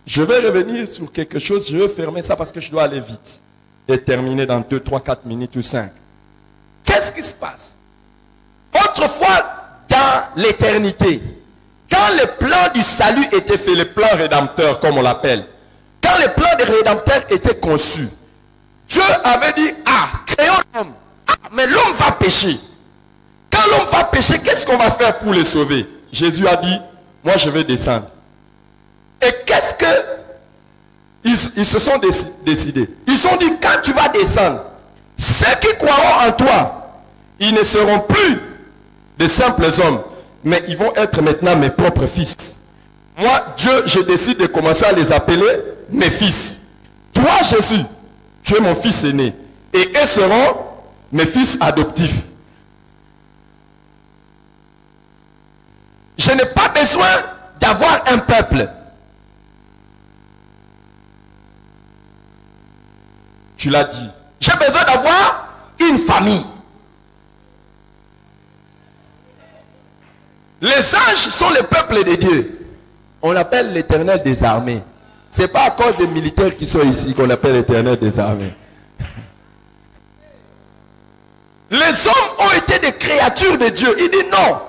Je vais revenir sur quelque chose, je vais fermer ça parce que je dois aller vite et terminer dans 2, 3, 4 minutes ou 5. Qu'est-ce qui se passe? Autrefois, dans l'éternité, quand le plan du salut était fait, le plan rédempteur comme on l'appelle, quand le plan de rédempteur était conçu, Dieu avait dit, créons l'homme. Mais l'homme va pécher. Quand l'homme va pécher, qu'est-ce qu'on va faire pour le sauver? Jésus a dit, moi je vais descendre. Et qu'est-ce que ils se sont décidés? Ils ont dit, quand tu vas descendre, ceux qui croiront en toi, ils ne seront plus de simples hommes, mais ils vont être maintenant mes propres fils. Moi, Dieu, je décide de commencer à les appeler mes fils. Toi, Jésus, tu es mon fils aîné. Et eux seront mes fils adoptifs. Je n'ai pas besoin d'avoir un peuple. Tu l'as dit. J'ai besoin d'avoir une famille. Les anges sont le peuple de Dieu. On l'appelle l'Éternel des armées. Ce n'est pas à cause des militaires qui sont ici qu'on appelle l'Éternel des armées. Les hommes ont été des créatures de Dieu. Il dit non.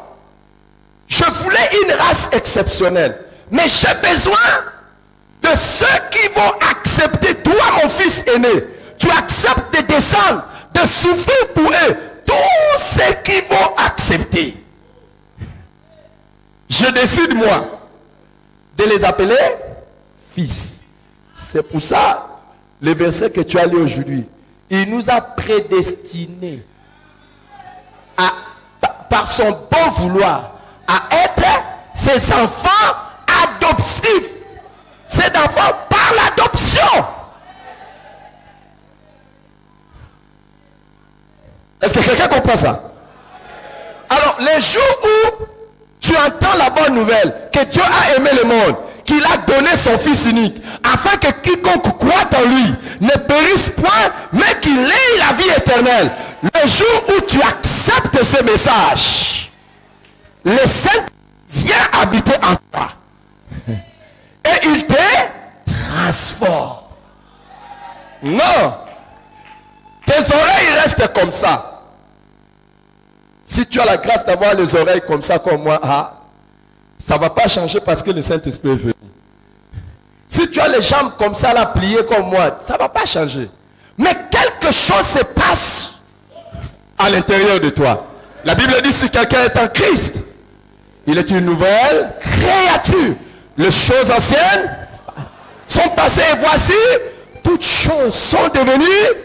Je voulais une race exceptionnelle. Mais j'ai besoin de ceux qui vont accepter. Toi, mon fils aîné, tu acceptes de descendre, de souffrir pour eux. Tous ceux qui vont accepter. Je décide, moi, de les appeler fils. C'est pour ça, le verset que tu as lu aujourd'hui, il nous a prédestinés par son bon vouloir à être ses enfants adoptifs. Ses enfants par l'adoption. Est-ce que quelqu'un comprend ça? Alors, les jours où tu entends la bonne nouvelle que Dieu a aimé le monde, qu'il a donné son Fils unique, afin que quiconque croit en lui ne périsse point, mais qu'il ait la vie éternelle. Le jour où tu acceptes ce message, le Saint vient habiter en toi. Et il te transforme. Non. Tes oreilles restent comme ça. Si tu as la grâce d'avoir les oreilles comme ça, comme moi, ça ne va pas changer parce que le Saint-Esprit est venu. Si tu as les jambes comme ça, là, pliées comme moi, ça ne va pas changer. Mais quelque chose se passe à l'intérieur de toi. La Bible dit, si quelqu'un est en Christ, il est une nouvelle créature. Les choses anciennes sont passées et voici, toutes choses sont devenues.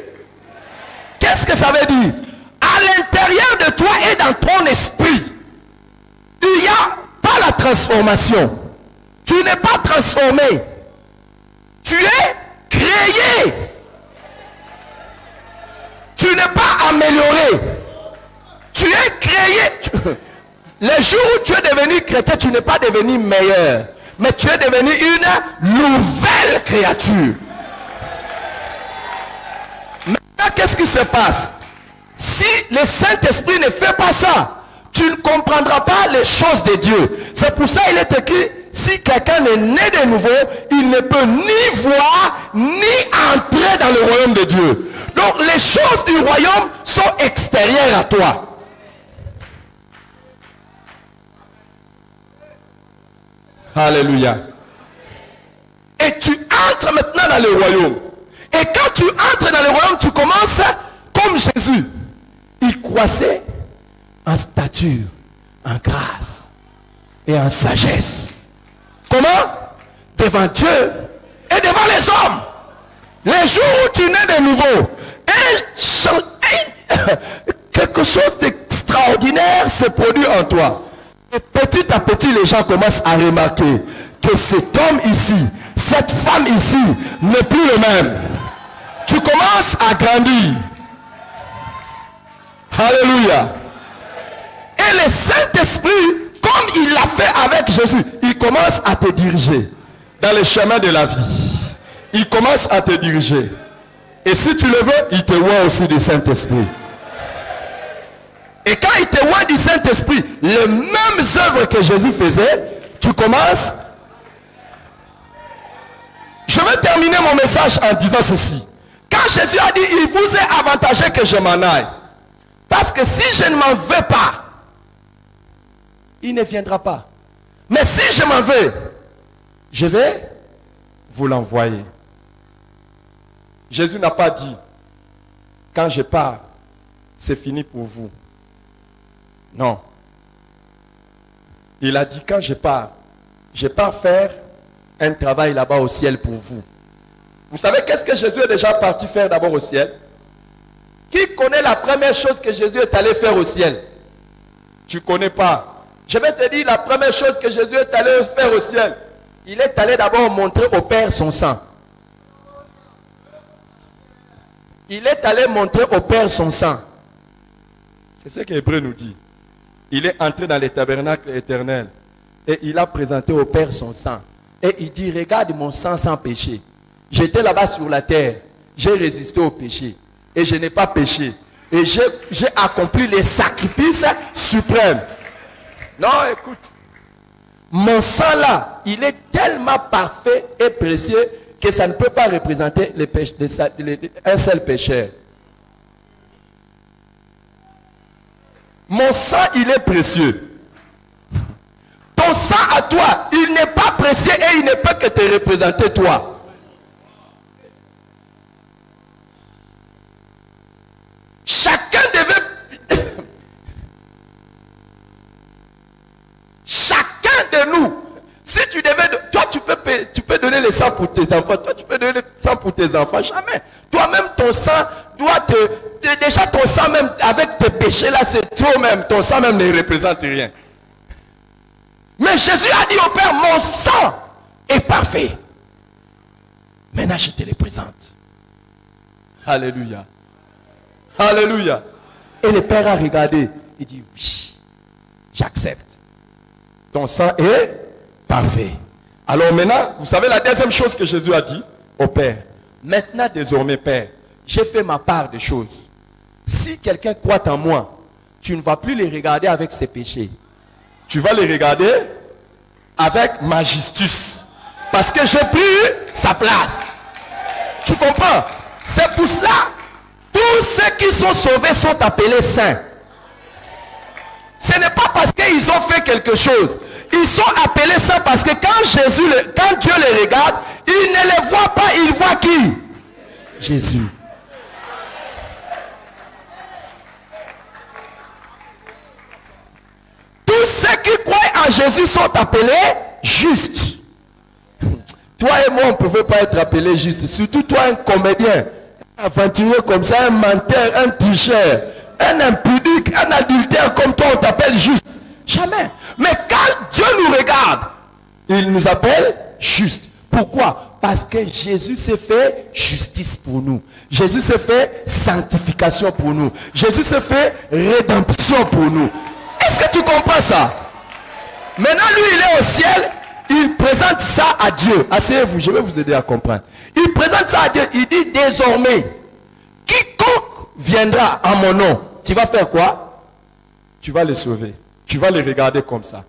Qu'est-ce que ça veut dire? À l'intérieur de toi et dans ton esprit, il n'y a pas la transformation. Tu n'es pas transformé. Tu es créé. Tu n'es pas amélioré. Tu es créé. Le jour où tu es devenu chrétien, tu n'es pas devenu meilleur. Mais tu es devenu une nouvelle créature. Maintenant, qu'est-ce qui se passe? Si le Saint-Esprit ne fait pas ça, tu ne comprendras pas les choses de Dieu. C'est pour ça qu'il est écrit, si quelqu'un est né de nouveau, il ne peut ni voir, ni entrer dans le royaume de Dieu. Donc les choses du royaume sont extérieures à toi. Alléluia. Et tu entres maintenant dans le royaume. Et quand tu entres dans le royaume, tu commences comme Jésus. Il croissait en stature, en grâce et en sagesse. Comment? Devant Dieu et devant les hommes. Les jours où tu nais de nouveau, quelque chose d'extraordinaire se produit en toi. Et petit à petit, les gens commencent à remarquer que cet homme ici, cette femme ici, n'est plus le même. Tu commences à grandir. Alléluia. Et le Saint-Esprit, comme il l'a fait avec Jésus, il commence à te diriger dans le chemin de la vie. Il commence à te diriger. Et si tu le veux, il te voit aussi du Saint-Esprit. Et quand il te voit du Saint-Esprit, les mêmes œuvres que Jésus faisait, tu commences. Je vais terminer mon message en disant ceci. Quand Jésus a dit, il vous est avantageux que je m'en aille. Parce que si je ne m'en vais pas, il ne viendra pas. Mais si je m'en vais, je vais vous l'envoyer. Jésus n'a pas dit, quand je pars, c'est fini pour vous. Non. Il a dit, quand je pars faire un travail là-bas au ciel pour vous. Vous savez qu'est-ce que Jésus est déjà parti faire d'abord au ciel? Qui connaît la première chose que Jésus est allé faire au ciel? Tu ne connais pas. Je vais te dire la première chose que Jésus est allé faire au ciel. Il est allé d'abord montrer au Père son sang. Il est allé montrer au Père son sang. C'est ce que Hébreu nous dit. Il est entré dans le tabernacle éternel et il a présenté au Père son sang. Et il dit, regarde mon sang sans péché. J'étais là-bas sur la terre. J'ai résisté au péché. Et je n'ai pas péché. Et j'ai accompli les sacrifices suprêmes. Non, écoute. Mon sang là, il est tellement parfait et précieux que ça ne peut pas représenter un seul pécheur. Mon sang, il est précieux. Ton sang à toi, il n'est pas précieux et il ne peut que te représenter toi. Chacun devait... Chacun de nous, si tu devais... Toi, tu peux donner le sang pour tes enfants. Toi, tu peux donner le sang pour tes enfants. Jamais. Toi-même, ton sang doit te... Déjà, ton sang même, avec tes péchés là, c'est trop même. Ton sang même ne représente rien. Mais Jésus a dit au Père, mon sang est parfait. Maintenant, je te le présente. Alléluia. Alléluia. Et le Père a regardé. Il dit, oui, j'accepte. Ton sang est parfait. Alors maintenant, vous savez la deuxième chose que Jésus a dit au Père. Maintenant, désormais, Père, j'ai fait ma part des choses. Si quelqu'un croit en moi, tu ne vas plus les regarder avec ses péchés. Tu vas les regarder avec ma justice. Parce que j'ai pris sa place. Tu comprends? C'est pour cela. Tous ceux qui sont sauvés sont appelés saints. Ce n'est pas parce qu'ils ont fait quelque chose. Ils sont appelés saints parce que quand Dieu les regarde, il ne les voit pas, il voit qui? Jésus. Tous ceux qui croient en Jésus sont appelés justes. Toi et moi, on ne pouvait pas être appelés justes. Surtout toi, un comédien, un aventurier comme ça, un menteur, un tricheur, un impudique, un adultère comme toi, on t'appelle juste. Jamais. Mais quand Dieu nous regarde, il nous appelle justes. Pourquoi? Parce que Jésus s'est fait justice pour nous. Jésus s'est fait sanctification pour nous. Jésus s'est fait rédemption pour nous. Est-ce que tu comprends ça? Maintenant, lui, il est au ciel. Il présente ça à Dieu. Asseyez-vous, je vais vous aider à comprendre. Il présente ça à Dieu. Il dit désormais, quiconque viendra en mon nom, tu vas faire quoi? Tu vas les sauver. Tu vas les regarder comme ça.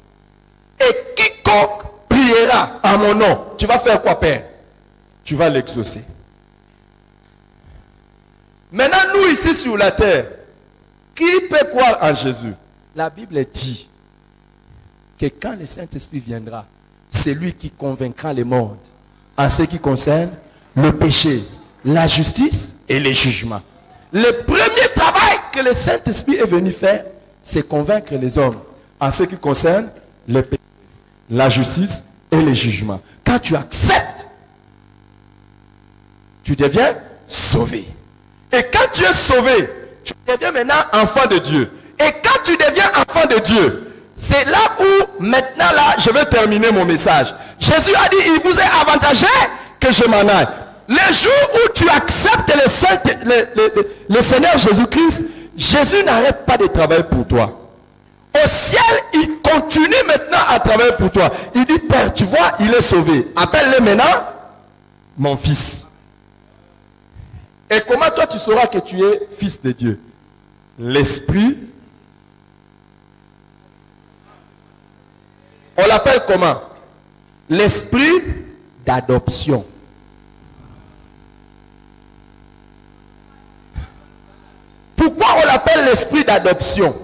Et quiconque priera en mon nom, tu vas faire quoi, Père? Tu vas l'exaucer. Maintenant, nous ici sur la terre, qui peut croire en Jésus? La Bible dit que quand le Saint-Esprit viendra, c'est lui qui convaincra le monde en ce qui concerne le péché, la justice et le jugement. Le premier travail que le Saint-Esprit est venu faire, c'est convaincre les hommes en ce qui concerne le péché, la justice et le jugement. Quand tu acceptes, tu deviens sauvé. Et quand tu es sauvé, tu deviens maintenant enfant de Dieu. Et quand tu deviens enfant de Dieu, c'est là où, maintenant là, je vais terminer mon message. Jésus a dit, il vous est avantagé que je m'en aille. Le jour où tu acceptes le Seigneur Jésus-Christ, Jésus n'arrête pas de travailler pour toi. Au ciel, il continue maintenant à travailler pour toi. Il dit, Père, tu vois, il est sauvé. Appelle-le maintenant, mon fils. Et comment toi tu sauras que tu es fils de Dieu? L'esprit, on l'appelle comment? L'esprit d'adoption. Pourquoi on l'appelle l'esprit d'adoption?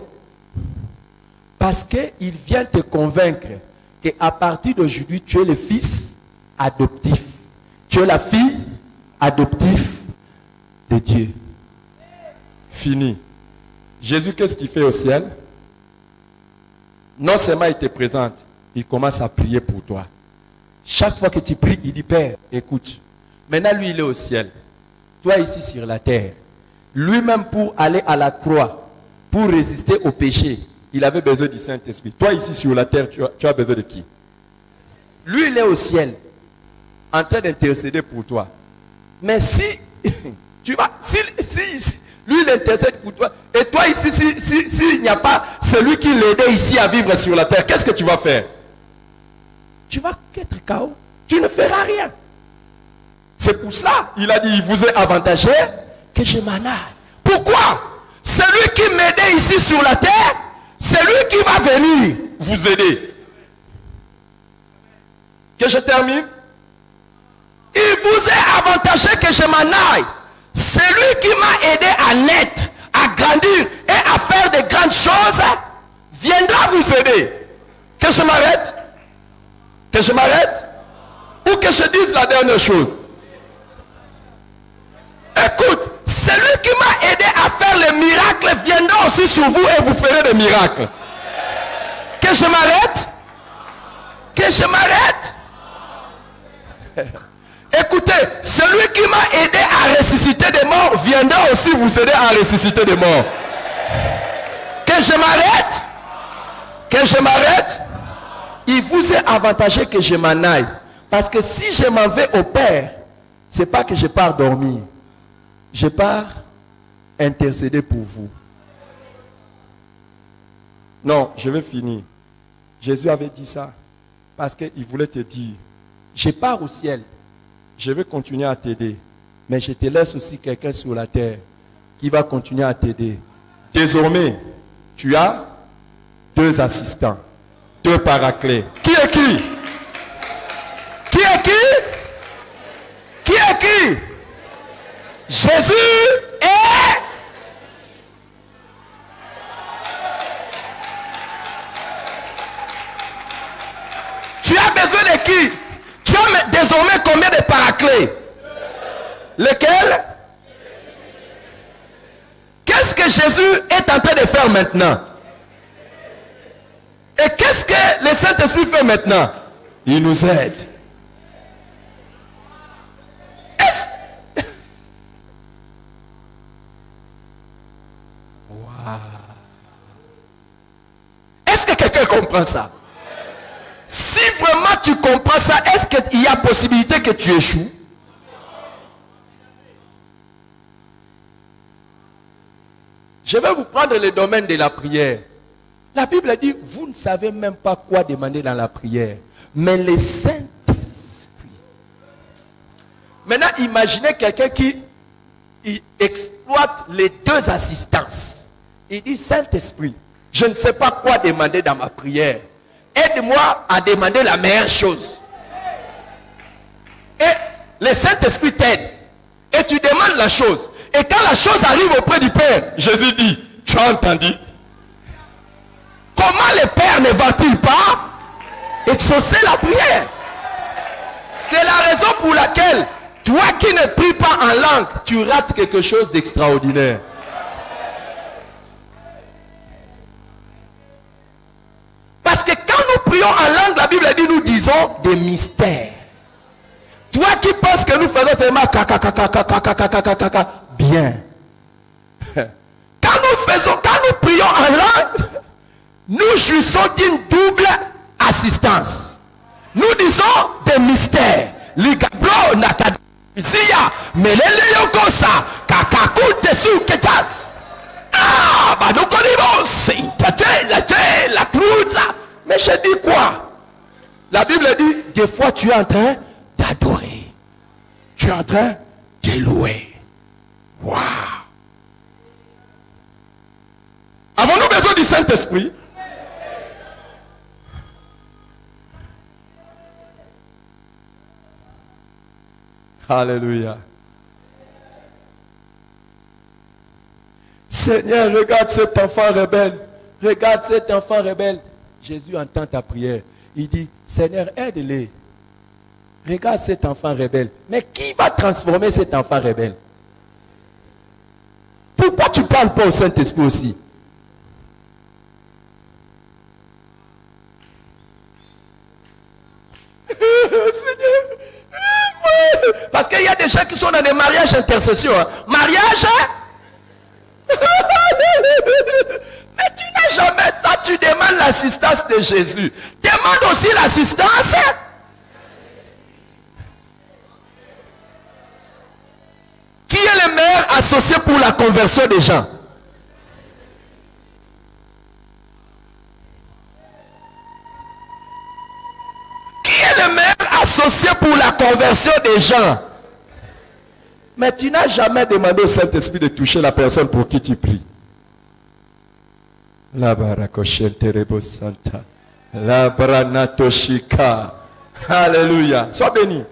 Parce qu'il vient te convaincre qu'à partir d'aujourd'hui, tu es le fils adoptif. Tu es la fille adoptive de Dieu. Fini. Jésus, qu'est-ce qu'il fait au ciel? Non seulement il te présente, il commence à prier pour toi. Chaque fois que tu pries, il dit, Père, écoute. Maintenant, lui, il est au ciel. Toi, ici sur la terre. Lui-même, pour aller à la croix, pour résister au péché, il avait besoin du Saint-Esprit. Toi, ici sur la terre, tu as besoin de qui? Lui, il est au ciel, en train d'intercéder pour toi. Mais si, tu vas, lui, il intercède pour toi, et toi, ici, s'il n'y a pas celui qui l'aidait ici à vivre sur la terre, qu'est-ce que tu vas faire? Tu vas être KO. Tu ne feras rien. C'est pour ça, il a dit, il vous est avantagé que je m'en aille. Pourquoi? Celui qui m'aidait ici sur la terre, c'est lui qui va venir vous aider. Que je termine. Il vous est avantagé que je m'en aille. C'est lui qui m'a aidé à naître, à grandir et à faire de grandes choses. Viendra vous aider. Que je m'arrête? Que je m'arrête? Ou que je dise la dernière chose? Écoute, celui qui m'a aidé à faire les miracles viendra aussi sur vous et vous ferez des miracles. Que je m'arrête? Que je m'arrête? Écoutez, celui qui m'a aidé à ressusciter des morts viendra aussi vous aider à ressusciter des morts. Que je m'arrête? Que je m'arrête? Il vous est avantagé que je m'en aille. Parce que si je m'en vais au Père, c'est pas que je pars dormir. Je pars intercéder pour vous. Non, je vais finir. Jésus avait dit ça parce qu'il voulait te dire, je pars au ciel, je vais continuer à t'aider, mais je te laisse aussi quelqu'un sur la terre qui va continuer à t'aider. Désormais, tu as 2 assistants, 2 paraclés. Qui est qui? Qui est qui? Qui est qui? Jésus est... Tu as besoin de qui? Tu as désormais combien de paraclés? Lesquels? Qu'est-ce que Jésus est en train de faire maintenant? Et qu'est-ce que le Saint-Esprit fait maintenant? Il nous aide. Est-ce que quelqu'un comprend ça? Si vraiment tu comprends ça, est-ce qu'il y a possibilité que tu échoues? Je vais vous prendre le domaine de la prière. La Bible dit, vous ne savez même pas quoi demander dans la prière. Mais le Saint-Esprit. Maintenant, imaginez quelqu'un qui exploite les 2 assistances. Il dit, Saint-Esprit, je ne sais pas quoi demander dans ma prière. Aide-moi à demander la meilleure chose. Et le Saint-Esprit t'aide. Et tu demandes la chose. Et quand la chose arrive auprès du Père, Jésus dit, tu as entendu? Comment le Père ne va-t-il pas exaucer la prière? C'est la raison pour laquelle, toi qui ne pries pas en langue, tu rates quelque chose d'extraordinaire. Parce que quand nous prions en langue, la Bible dit, nous disons des mystères. Toi qui penses que nous faisons tellement bien. Quand nous prions en langue, nous jouissons d'une double assistance. Nous disons des mystères. Ligabro nakadizia meleleyokosa kakakute sukecha. Ah, bah nous connaissons la clouza. Mais je dis quoi? La Bible dit, des fois tu es en train d'adorer. Tu es en train de louer. Waouh! Avons-nous besoin du Saint-Esprit? Alléluia. Seigneur, regarde cet enfant rebelle. Regarde cet enfant rebelle. Jésus entend ta prière. Il dit, Seigneur, aide-les. Regarde cet enfant rebelle. Mais qui va transformer cet enfant rebelle? Pourquoi tu ne parles pas au Saint-Esprit aussi? Seigneur, parce qu'il y a des gens qui sont dans des mariages intercession. Mariage, mais tu n'as jamais ça, tu demandes l'assistance de Jésus. Demande aussi l'assistance. Qui est le meilleur associé pour la conversion des gens? Qui est le meilleur associé pour la conversion des gens? Mais tu n'as jamais demandé au Saint-Esprit de toucher la personne pour qui tu pries. La barakoshel terebo santa. La branatoshika. Alléluia. Sois béni.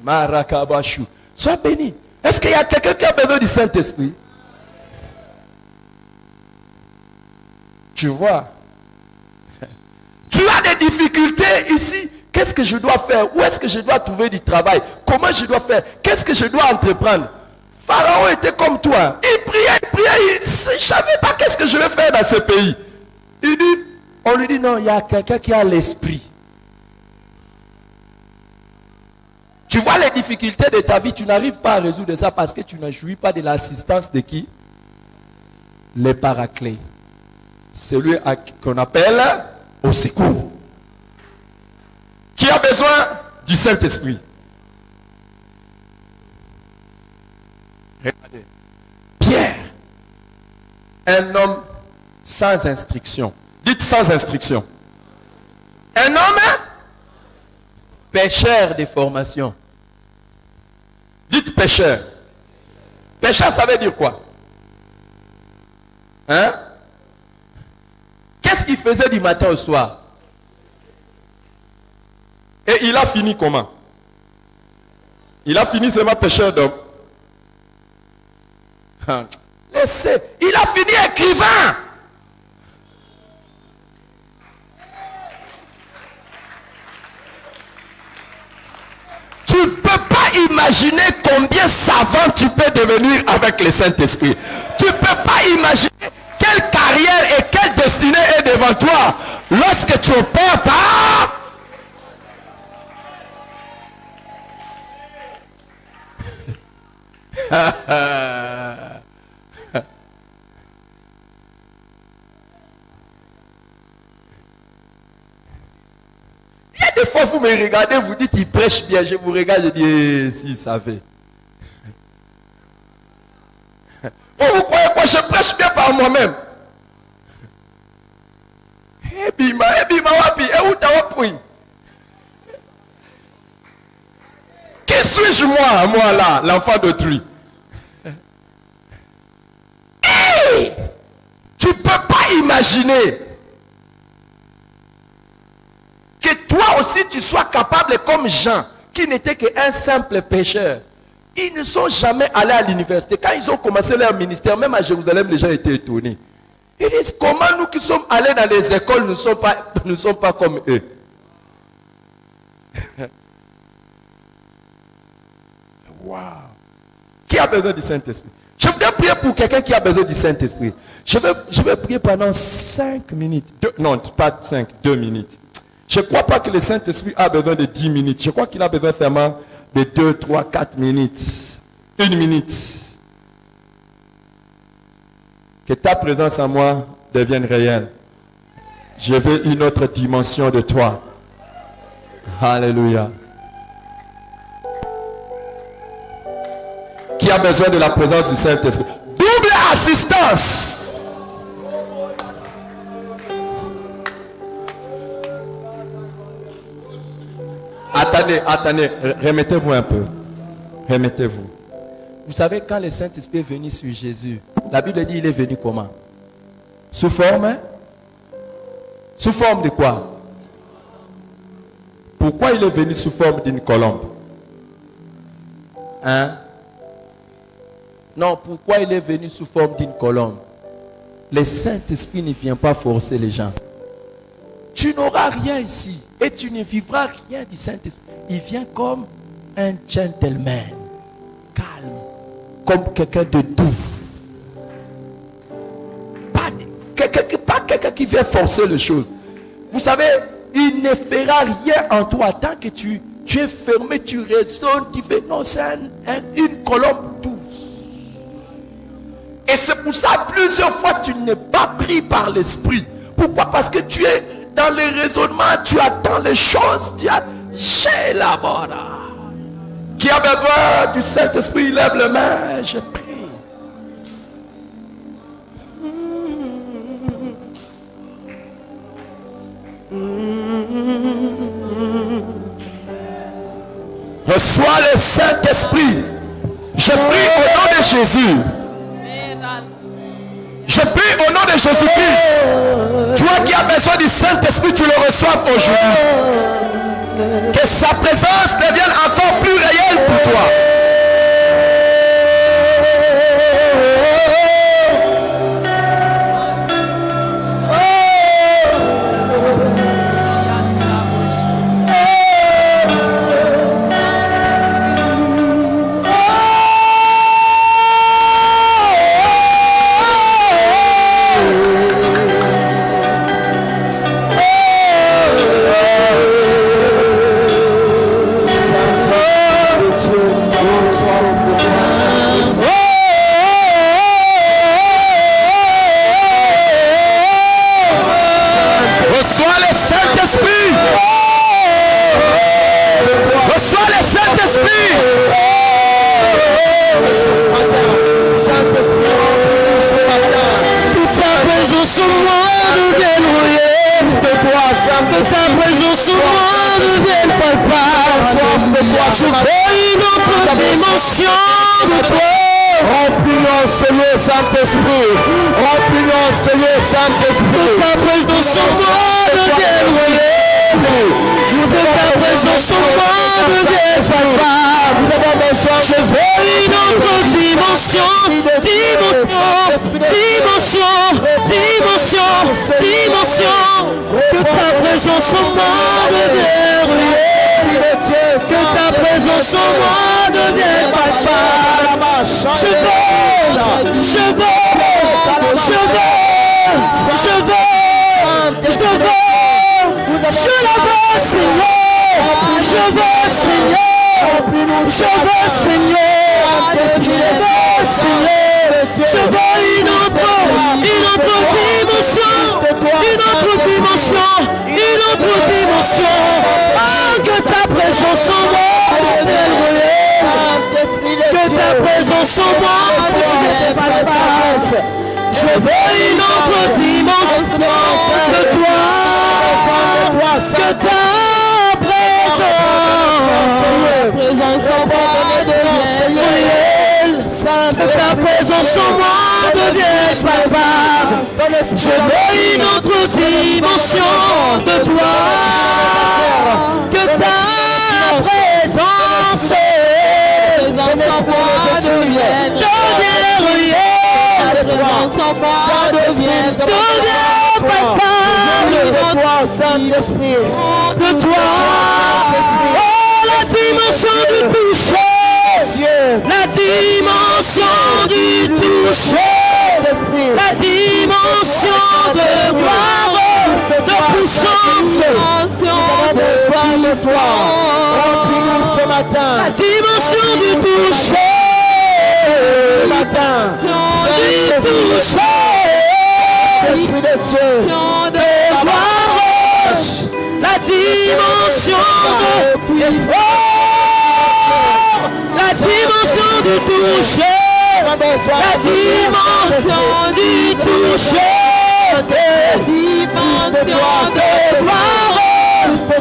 Marakabashu. Sois béni. Est-ce qu'il y a quelqu'un qui a besoin du Saint-Esprit? Tu vois? Tu as des difficultés ici. Qu'est-ce que je dois faire? Où est-ce que je dois trouver du travail? Comment je dois faire? Qu'est-ce que je dois entreprendre? Pharaon était comme toi. Il priait, il ne savait pas qu'est-ce que je vais faire dans ce pays. On lui dit non, il y a quelqu'un qui a l'esprit. Tu vois les difficultés de ta vie, tu n'arrives pas à résoudre ça parce que tu ne jouis pas de l'assistance de qui? Les paraclés. Celui qu'on appelle au secours. Qui a besoin du Saint-Esprit? Regardez. Pierre, un homme sans instruction. Dites sans instruction. Un homme pécheur de formation. Dites pécheur. Pécheur, ça veut dire quoi? Hein? Qu'est-ce qu'il faisait du matin au soir? Et il a fini comment? Il a fini seulement pécheur d'homme. Laissez. Il a fini écrivain. Tu ne peux pas imaginer combien savant tu peux devenir avec le Saint-Esprit. Tu ne peux pas imaginer quelle carrière et quelle destinée est devant toi lorsque tu opères par... Il y a des fois vous me regardez, vous dites il prêche bien, je vous regarde, je dis s'il savait. Vous croyez quoi? Je prêche bien par moi-même. Ebima wapi, wapi. Qui suis-je moi là, l'enfant d'autrui? Hey! Tu ne peux pas imaginer que toi aussi tu sois capable comme Jean, qui n'était qu'un simple pécheur. Ils ne sont jamais allés à l'université. Quand ils ont commencé leur ministère, même à Jérusalem, les gens étaient étonnés. Ils disent, comment nous qui sommes allés dans les écoles ne sommes pas comme eux? Wow. Qui a besoin du Saint-Esprit? Je voudrais prier pour quelqu'un qui a besoin du Saint-Esprit. Je vais prier pendant 5 minutes. Non, pas 5, 2 minutes. Je ne crois pas que le Saint-Esprit a besoin de 10 minutes. Je crois qu'il a besoin vraiment de 2, 3, 4 minutes, 1 minute. Que ta présence en moi devienne réelle. Je veux une autre dimension de toi. Alléluia. Qui a besoin de la présence du Saint-Esprit? Double assistance. Attendez, remettez-vous un peu. Remettez-vous. Vous savez, quand le Saint-Esprit est venu sur Jésus, la Bible dit il est venu comment? Sous forme? Hein? Sous forme de quoi? Pourquoi il est venu sous forme d'une colombe? Hein? Non, pourquoi il est venu sous forme d'une colombe? Le Saint-Esprit ne vient pas forcer les gens. Tu n'auras rien ici et tu ne vivras rien du Saint-Esprit. Il vient comme un gentleman, calme, comme quelqu'un de doux. Pas quelqu'un qui vient forcer les choses. Vous savez, il ne fera rien en toi tant que tu es fermé, tu raisonnes, tu fais non, c'est une colombe douce. Et c'est pour ça plusieurs fois tu n'es pas pris par l'esprit. Pourquoi? Parce que tu es dans les raisonnements, tu attends les choses, tu as chez la mort. Qui a besoin du Saint-Esprit, il lève la main, je prie. Reçois le Saint-Esprit. Je prie au nom de Jésus. Je prie au nom de Jésus-Christ. Toi qui as besoin du Saint-Esprit, tu le reçois aujourd'hui. Que sa présence devienne encore plus réelle pour toi. Je veux une autre dimension de toi. Remplis-nous, Seigneur Saint-Esprit. Remplis-nous, Seigneur Saint-Esprit. Ta présence en moi devienne réelle. Ta présence en moi devienne palpable. Je veux une autre dimension. Que ta présence en moi devienne réelle. Que ta présence en moi devienne palpable. Je veux une autre dimension. Oh, que ta présence en moi devienne réelle. Que ta présence en moi devienne palpable. Je veux une autre dimension de toi. Que ta présence en moi devienne réelle. Que ta présence en moi devienne palpable. Je veux une autre dimension de toi. Que ta présence en moi devienne réelle. De toi. Oh, la dimension du toucher. La dimension du toucher. La dimension de gloire, de puissance. Remplis-nous ce matin. de gloire, la dimension de la dimension du toucher, la dimension du toucher, la dimension de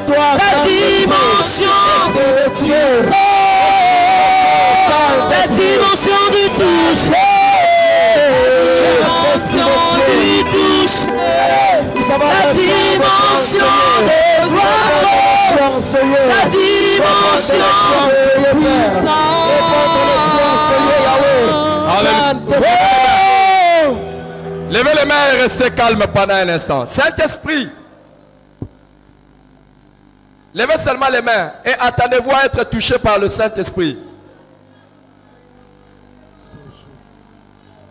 gloire, la dimension de Dieu, la dimension du toucher, la dimension de gloire, la dimension de puissance. Levez les mains et restez calme pendant un instant. Saint-Esprit, levez seulement les mains et attendez-vous à être touché par le Saint-Esprit.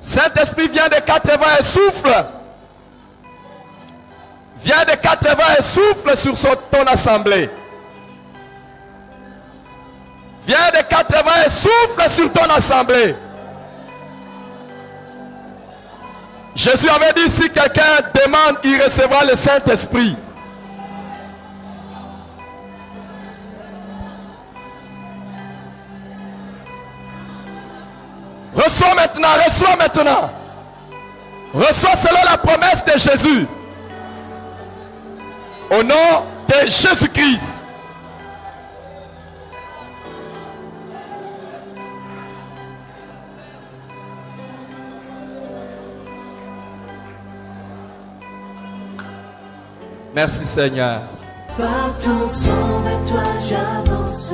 Saint-Esprit, vient des 80 et souffle. Viens des 80 et souffle sur ton assemblée. Viens des 80 et souffle sur ton assemblée. Jésus avait dit, si quelqu'un demande, il recevra le Saint-Esprit. Reçois maintenant, reçois maintenant. Reçois selon la promesse de Jésus. Au nom de Jésus-Christ. Merci Seigneur. Par ton sang, vers toi j'avance.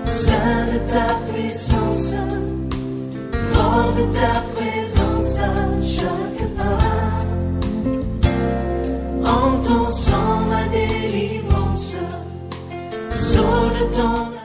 Saint de ta puissance, fort de ta présence à chaque pas. En ton sang ma délivrance, sceau de ton